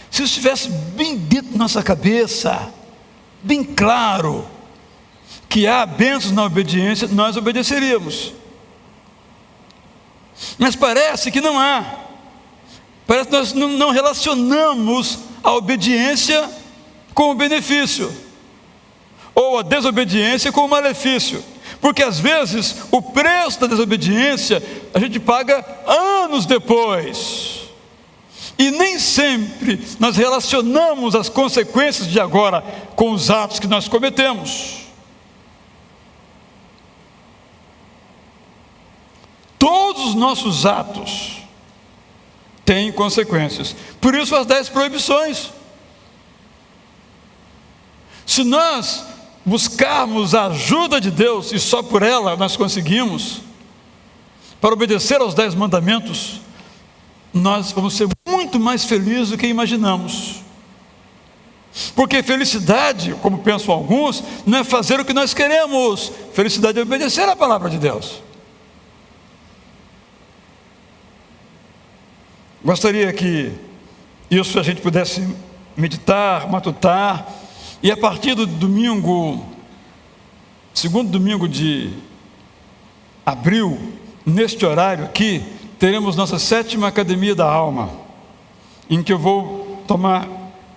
se isso estivesse bem dentro da nossa cabeça, bem claro, que há bênçãos na obediência, nós obedeceríamos. Mas parece que não há. Parece que nós não relacionamos a obediência com o benefício. ou a desobediência como malefício. Porque às vezes o preço da desobediência a gente paga anos depois. E nem sempre nós relacionamos as consequências de agora com os atos que nós cometemos. Todos os nossos atos têm consequências. Por isso as 10 proibições. Se nós buscarmos a ajuda de Deus, e só por ela nós conseguimos, para obedecer aos 10 mandamentos, nós vamos ser muito mais felizes do que imaginamos. Porque felicidade, como pensam alguns, não é fazer o que nós queremos. Felicidade é obedecer à palavra de Deus. Gostaria que isso a gente pudesse meditar, matutar, e a partir do domingo, segundo domingo de abril, neste horário aqui, teremos nossa 7ª Academia da Alma, em que eu vou tomar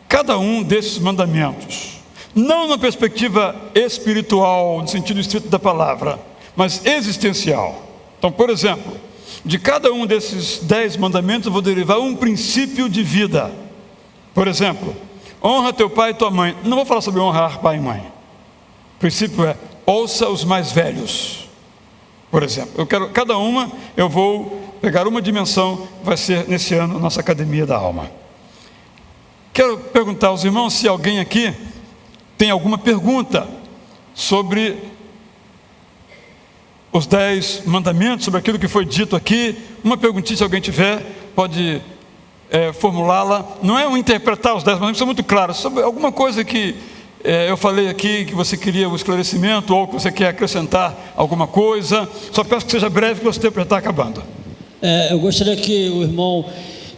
cada um desses mandamentos, não na perspectiva espiritual, no sentido estrito da palavra, mas existencial. Então, por exemplo, de cada um desses 10 mandamentos eu vou derivar um princípio de vida. Por exemplo, honra teu pai e tua mãe. Não vou falar sobre honrar pai e mãe. O princípio é: ouça os mais velhos. Por exemplo, eu vou pegar uma dimensão, vai ser nesse ano nossa Academia da Alma. Quero perguntar aos irmãos se alguém aqui tem alguma pergunta sobre os 10 mandamentos, sobre aquilo que foi dito aqui. Uma perguntinha, se alguém tiver, pode formulá-la. Não é interpretar os 10 mandamentos, são muito claros, sobre alguma coisa que eu falei aqui, que você queria um esclarecimento, ou que você quer acrescentar alguma coisa. Só peço que seja breve, que o nosso tempo já está acabando. Eu gostaria que o irmão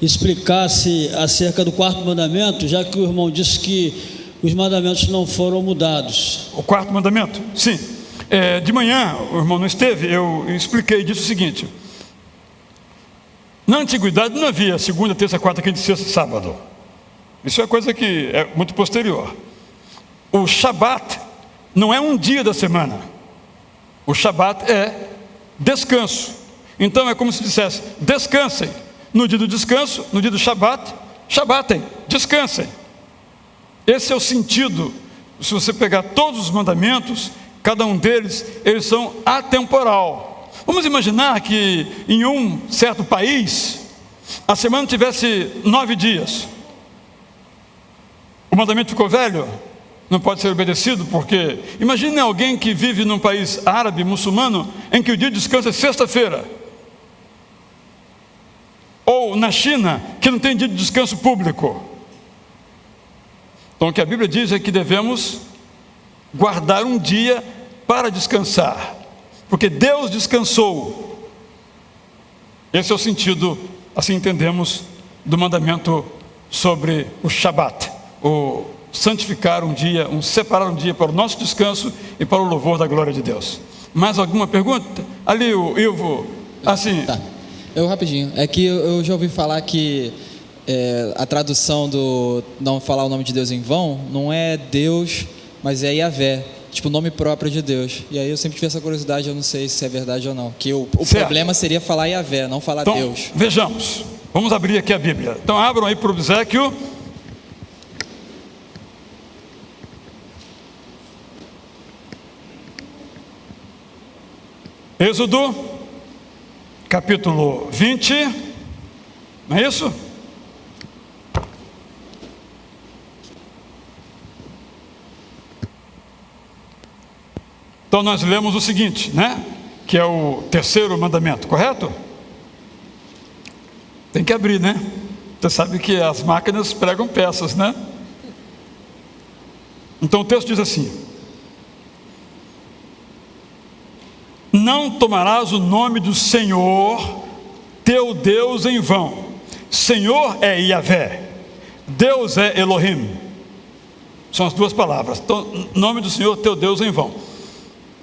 explicasse acerca do 4º mandamento, já que o irmão disse que os mandamentos não foram mudados. O 4º mandamento? Sim. De manhã, o irmão não esteve, eu expliquei, disse o seguinte: na antiguidade não havia segunda, terça, quarta, quinta, sexta e sábado. Isso é coisa que é muito posterior. O Shabat não é um dia da semana. O Shabat é descanso. Então é como se dissesse: descansem. No dia do descanso, no dia do Shabat, Shabatem, descansem. Esse é o sentido. Se você pegar todos os mandamentos, cada um deles, eles são atemporal. Vamos imaginar que em um certo país a semana tivesse 9 dias. O mandamento ficou velho? Não pode ser obedecido, porque imagine alguém que vive num país árabe, muçulmano, em que o dia de descanso é sexta-feira. Ou na China, que não tem dia de descanso público. Então o que a Bíblia diz é que devemos guardar um dia para descansar, porque Deus descansou. Esse é o sentido, assim entendemos, do mandamento sobre o Shabat, o santificar um dia, separar um dia para o nosso descanso e para o louvor da glória de Deus. Mais alguma pergunta? Ali o Ilvo, assim... Tá. Eu rapidinho, é que eu já ouvi falar que a tradução do não falar o nome de Deus em vão não é Deus, mas é Yahvé, tipo o nome próprio de Deus. E aí eu sempre tive essa curiosidade, eu não sei se é verdade ou não, que o problema seria falar Yahvé, não falar então, Deus. Vejamos, vamos abrir aqui a Bíblia. Então abram aí para o obséquio. Êxodo, capítulo 20, não é isso? Então nós lemos o seguinte, né? Que é o 3º mandamento, correto? Tem que abrir, né? Você sabe que as máquinas pregam peças, né? Então o texto diz assim: não tomarás o nome do Senhor teu Deus em vão. Senhor é Yahvé, Deus é Elohim. São as duas palavras. Então, nome do Senhor teu Deus em vão.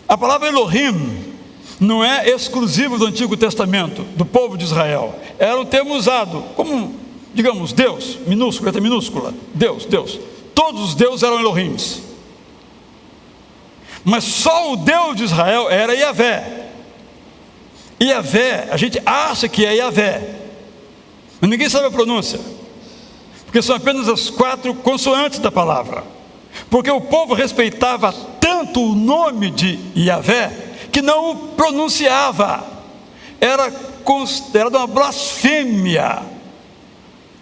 A palavra Elohim não é exclusivo do Antigo Testamento, do povo de Israel. Era um termo usado como, digamos, Deus, minúscula, letra minúscula. Deus. Todos os deuses eram Elohims. Mas só o Deus de Israel era Yahvé. Yahvé, a gente acha que é Yahvé, mas ninguém sabe a pronúncia, porque são apenas as 4 consoantes da palavra. Porque o povo respeitava tanto o nome de Yahvé que não o pronunciava. Era considerado uma blasfêmia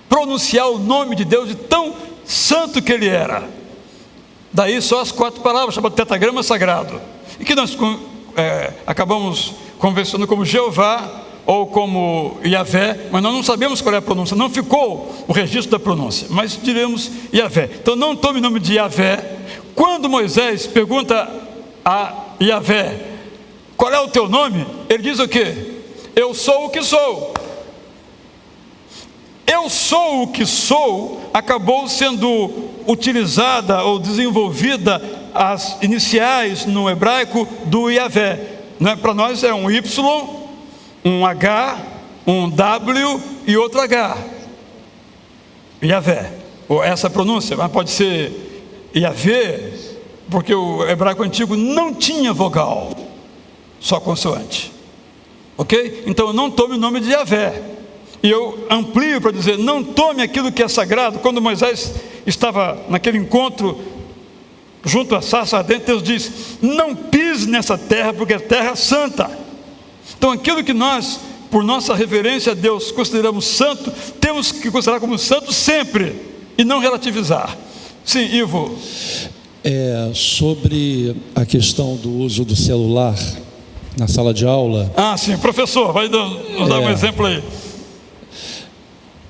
pronunciar o nome de Deus de tão santo que ele era. Daí só as 4 palavras, chamadas tetragrama sagrado, e que nós acabamos conversando como Jeová ou como Yahvé, mas nós não sabemos qual é a pronúncia, não ficou o registro da pronúncia, mas diremos Yahvé. Então não tome o nome de Yahvé. Quando Moisés pergunta a Yahvé, qual é o teu nome? Ele diz o quê? Eu sou o que sou. Eu sou o que sou acabou sendo utilizada ou desenvolvida as iniciais no hebraico do Yahvé. Para nós é um Y, um H, um W e outro H. Yahvé, ou essa pronúncia, mas pode ser Yahvé, porque o hebraico antigo não tinha vogal, só consoante. Ok? Então não tome o nome de Yahvé. E eu amplio para dizer, não tome aquilo que é sagrado. Quando Moisés estava naquele encontro junto à sarça ardente, Deus diz, não pise nessa terra, porque é terra santa. Então aquilo que nós, por nossa reverência a Deus, consideramos santo, temos que considerar como santo sempre, e não relativizar. Sim, Ivo. Sobre a questão do uso do celular na sala de aula. Ah, sim, professor, vai nos dar um exemplo aí.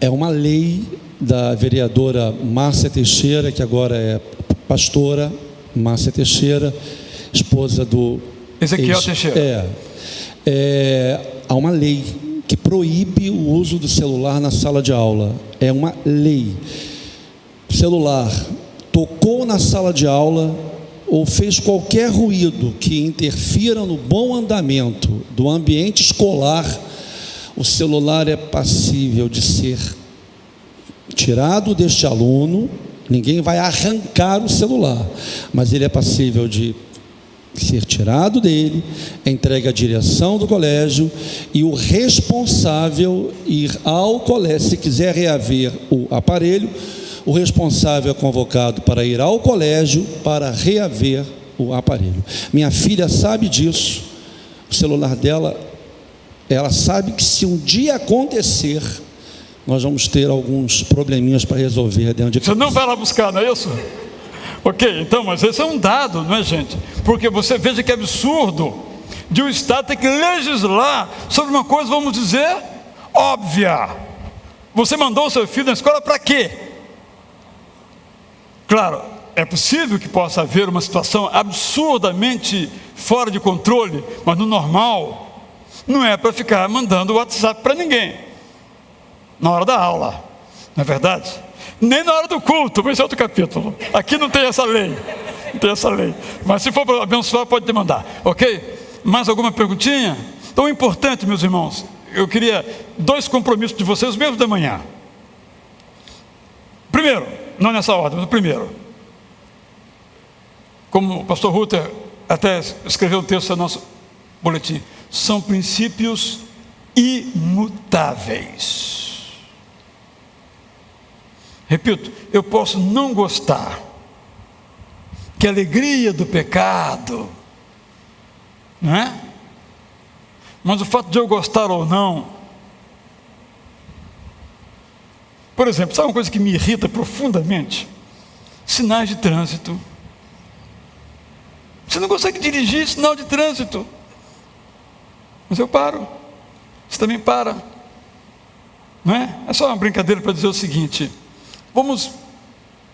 É uma lei da vereadora Márcia Teixeira, que agora é pastora, Márcia Teixeira, esposa do Ezequiel Teixeira. Há uma lei que proíbe o uso do celular na sala de aula. É uma lei. O celular tocou na sala de aula ou fez qualquer ruído que interfira no bom andamento do ambiente escolar, o celular é passível de ser tirado deste aluno. Ninguém vai arrancar o celular, mas ele é passível de ser tirado dele, entregue à direção do colégio e o responsável ir ao colégio. Se quiser reaver o aparelho, o responsável é convocado para ir ao colégio para reaver o aparelho. Minha filha sabe disso. O celular dela, ela sabe que se um dia acontecer, nós vamos ter alguns probleminhas para resolver dentro de casa. Você não vai lá buscar, não é isso? Ok, então, mas esse é um dado, não é, gente? Porque você veja que absurdo de um Estado ter que legislar sobre uma coisa, vamos dizer, óbvia. Você mandou o seu filho na escola para quê? Claro, é possível que possa haver uma situação absurdamente fora de controle, mas no normal, não é para ficar mandando o WhatsApp para ninguém na hora da aula, não é verdade? Nem na hora do culto, mas é outro capítulo. Aqui não tem essa lei, não tem essa lei. Mas se for para abençoar, pode demandar, ok? Mais alguma perguntinha? Então, importante, meus irmãos, eu queria 2 compromissos de vocês mesmo da manhã. Primeiro, não nessa ordem, mas o primeiro, como o pastor Ruther até escreveu um texto no nosso boletim, são princípios imutáveis. Repito, eu posso não gostar, que a alegria do pecado, não é? Mas o fato de eu gostar ou não, por exemplo, sabe uma coisa que me irrita profundamente? Sinais de trânsito. Você não consegue dirigir sinal de trânsito, mas eu paro, você também para, não é? É só uma brincadeira para dizer o seguinte: vamos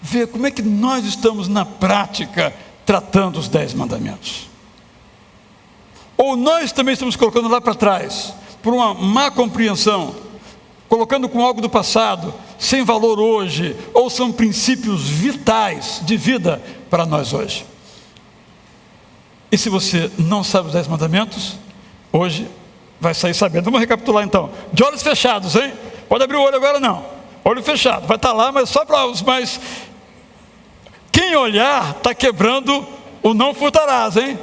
ver como é que nós estamos na prática tratando os 10 mandamentos. Ou nós também estamos colocando lá para trás, por uma má compreensão, colocando com algo do passado, sem valor hoje, ou são princípios vitais de vida para nós hoje. E se você não sabe os 10 mandamentos, hoje vai sair sabendo. Vamos recapitular então, de olhos fechados, hein? Pode abrir o olho agora não, olho fechado, vai estar lá, mas só para os mais... Quem olhar está quebrando o não furtarás, hein?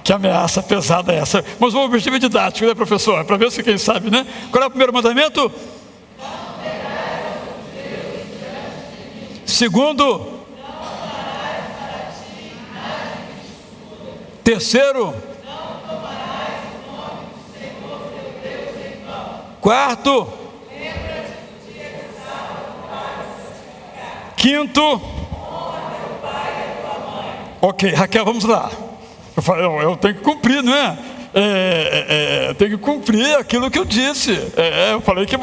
Que ameaça pesada é essa? Mas o objetivo é didático, né, professor? Para ver se quem sabe, né? Qual é o primeiro mandamento? Segundo. Terceiro. Quarto. Quinto. Ok, Raquel, vamos lá. Eu tenho que cumprir, não é? Eu tenho que cumprir aquilo que eu disse. Eu falei que eu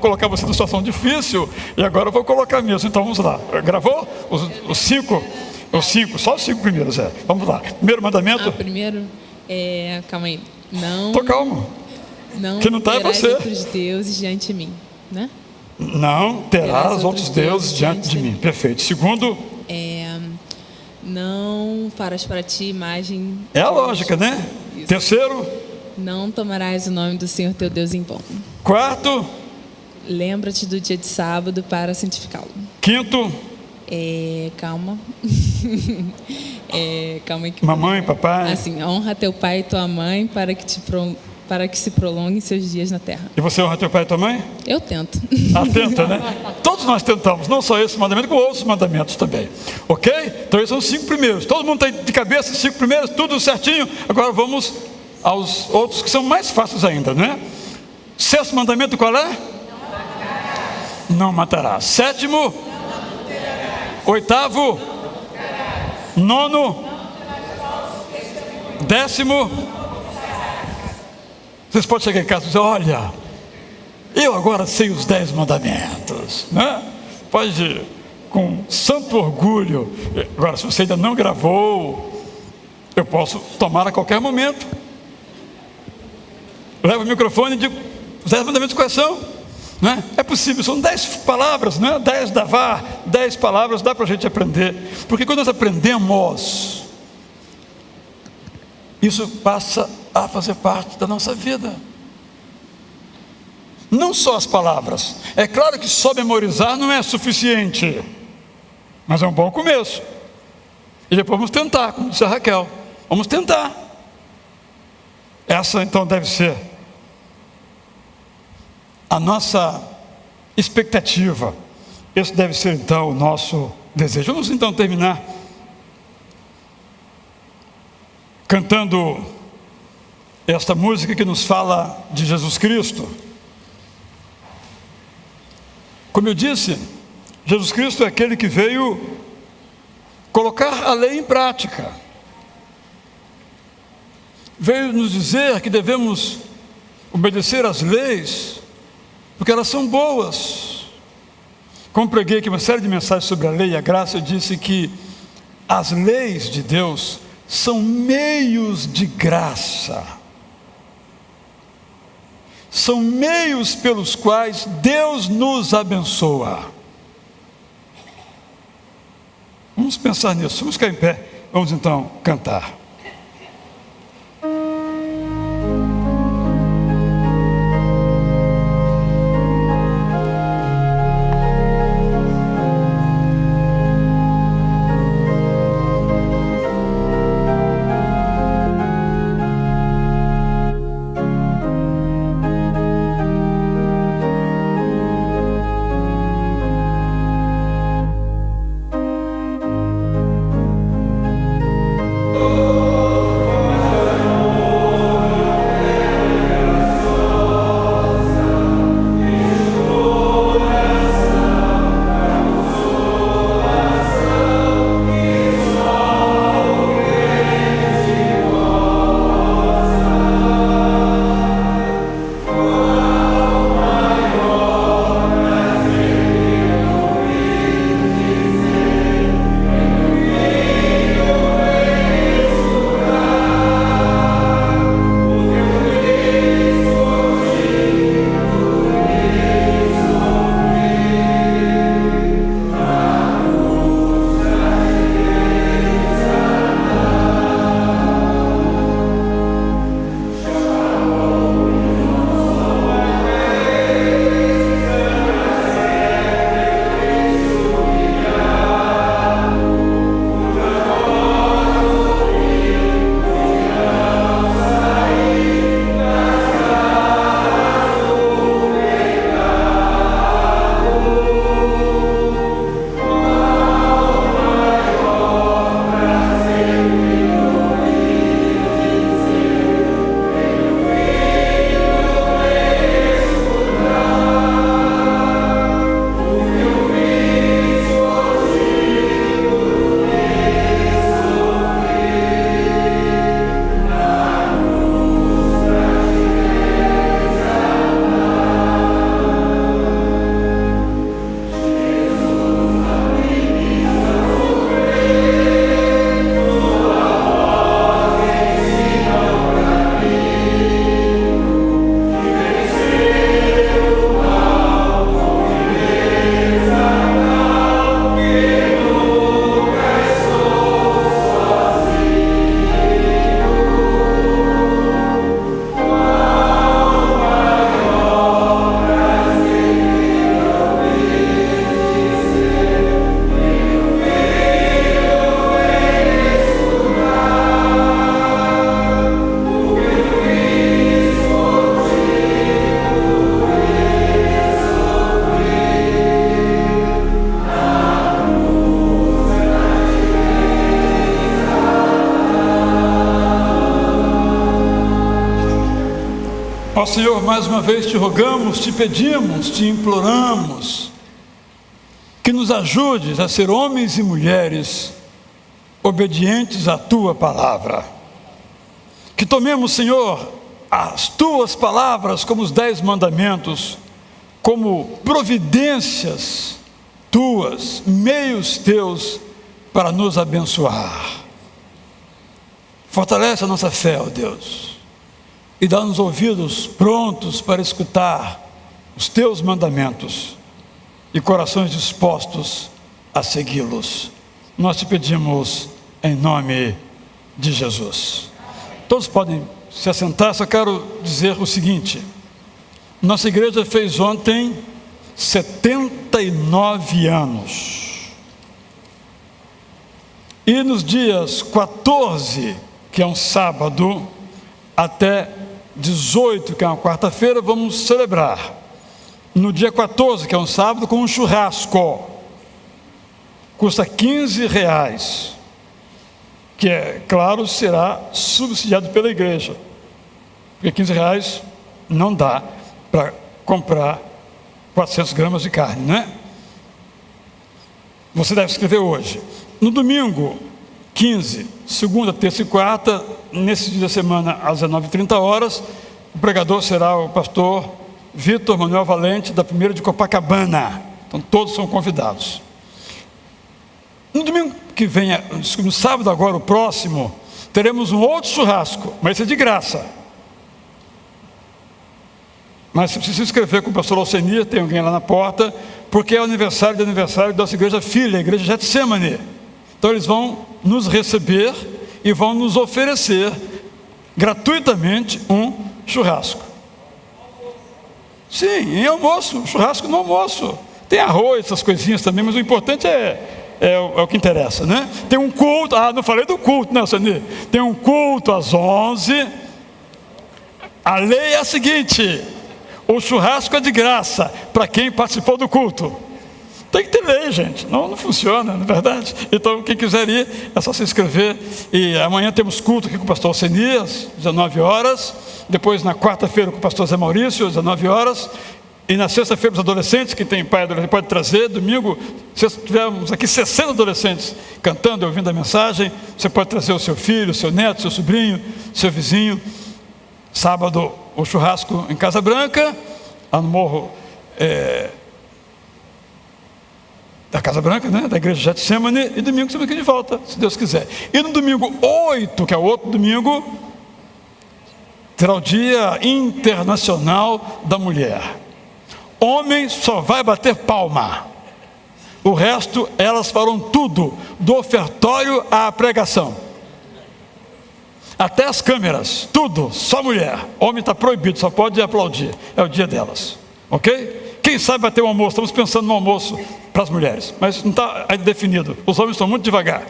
colocar você numa situação difícil e agora eu vou colocar mesmo. Então vamos lá. Gravou? Os cinco? Só os 5 primeiros, Vamos lá. Primeiro mandamento. Primeiro, calma aí. Não. Tô calmo. Não que não tá é você. outros deuses diante de mim, né? Não terás outros deuses diante de mim. Perfeito. Segundo. Não farás para ti imagem. É a lógica, né? Isso. Terceiro. Não tomarás o nome do Senhor teu Deus em vão. Quarto. Lembra-te do dia de sábado para santificá-lo. Quinto. Calma. Calma aí. Mamãe, papai. Assim, honra teu pai e tua mãe para que se prolonguem seus dias na terra. E você honra teu pai e tua mãe? Eu tento. Tenta, né? Todos nós tentamos, não só esse mandamento, como outros mandamentos também. Ok? Então esses são os 5 primeiros. Todo mundo tem de cabeça os 5 primeiros, tudo certinho. Agora vamos aos outros que são mais fáceis ainda, né? Sexto mandamento qual é? Não matarás. Sétimo? Oitavo? Nono? Décimo? Vocês podem chegar em casa e dizer, olha, eu agora sei os 10 mandamentos, né? Pode, com santo orgulho. Agora, se você ainda não gravou, eu posso tomar a qualquer momento. Leva o microfone e digo, os 10 mandamentos quais são? Né? É possível, são 10 palavras, né? 10 davar, 10 palavras, dá para a gente aprender. Porque quando nós aprendemos, isso passa a fazer parte da nossa vida. Não só as palavras. É claro que só memorizar não é suficiente, mas é um bom começo. E depois vamos tentar, como disse a Raquel. Vamos tentar. Essa então deve ser a nossa expectativa. Esse deve ser então o nosso desejo. Vamos então terminar cantando esta música que nos fala de Jesus Cristo. Como eu disse, Jesus Cristo é aquele que veio colocar a lei em prática. Veio nos dizer que devemos obedecer às leis, porque elas são boas. Como preguei aqui uma série de mensagens sobre a lei e a graça, eu disse que as leis de Deus são meios de graça. São meios pelos quais Deus nos abençoa. Vamos pensar nisso, vamos ficar em pé, vamos então cantar. Oh Ó Senhor, mais uma vez te rogamos, te pedimos, te imploramos, que nos ajudes a ser homens e mulheres obedientes à tua palavra. Que tomemos, Senhor, as tuas palavras como os 10 mandamentos, como providências tuas, meios teus para nos abençoar. Fortalece a nossa fé, ó Deus, e dá-nos ouvidos prontos para escutar os teus mandamentos e corações dispostos a segui-los. Nós te pedimos em nome de Jesus. Todos podem se assentar. Só quero dizer o seguinte: nossa igreja fez ontem 79 anos. E nos dias 14, que é um sábado, até 18, que é uma quarta-feira, vamos celebrar. No dia 14, que é um sábado, com um churrasco. Custa R$15, que é claro, será subsidiado pela igreja, porque R$15 não dá para comprar 400 gramas de carne, né? Você deve escrever hoje. No domingo 15, segunda, terça e quarta, nesse dia da semana, às 19h30, o pregador será o pastor Vitor Manuel Valente, da primeira de Copacabana. Então todos são convidados. No domingo que vem, no sábado agora, o próximo, teremos um outro churrasco, mas esse é de graça. Mas você precisa se inscrever com o pastor Alcenir, tem alguém lá na porta, porque é o aniversário da nossa igreja filha, a igreja Getsemane. Então eles vão nos receber e vão nos oferecer gratuitamente um churrasco. Sim, em almoço, churrasco no almoço. Tem arroz, essas coisinhas também, mas o importante é o que interessa, né? Tem um culto, não falei do culto, né, Alcenir? Tem um culto às 11. A lei é a seguinte: o churrasco é de graça para quem participou do culto. Tem que ter lei, gente, não funciona, não é verdade? Então, quem quiser ir, é só se inscrever. E amanhã temos culto aqui com o pastor Alcenir, às 19h. Depois, na quarta-feira, com o pastor Zé Maurício, às 19h. E na sexta-feira, os adolescentes, que tem pai adolescente, pode trazer. Domingo, tivemos aqui 60 adolescentes cantando e ouvindo a mensagem. Você pode trazer o seu filho, o seu neto, seu sobrinho, seu vizinho. Sábado, o churrasco em Casa Branca, lá no morro da Casa Branca, né? Da igreja Getsemane. E domingo estamos aqui de volta, se Deus quiser. E no domingo 8, que é o outro domingo, terá o Dia Internacional da Mulher. Homem só vai bater palma. O resto, elas farão tudo, do ofertório à pregação. Até as câmeras, tudo, só mulher. Homem está proibido, só pode aplaudir. É o dia delas, ok? Quem sabe vai ter um almoço, estamos pensando no almoço para as mulheres, mas não está ainda definido. Os homens estão muito devagar.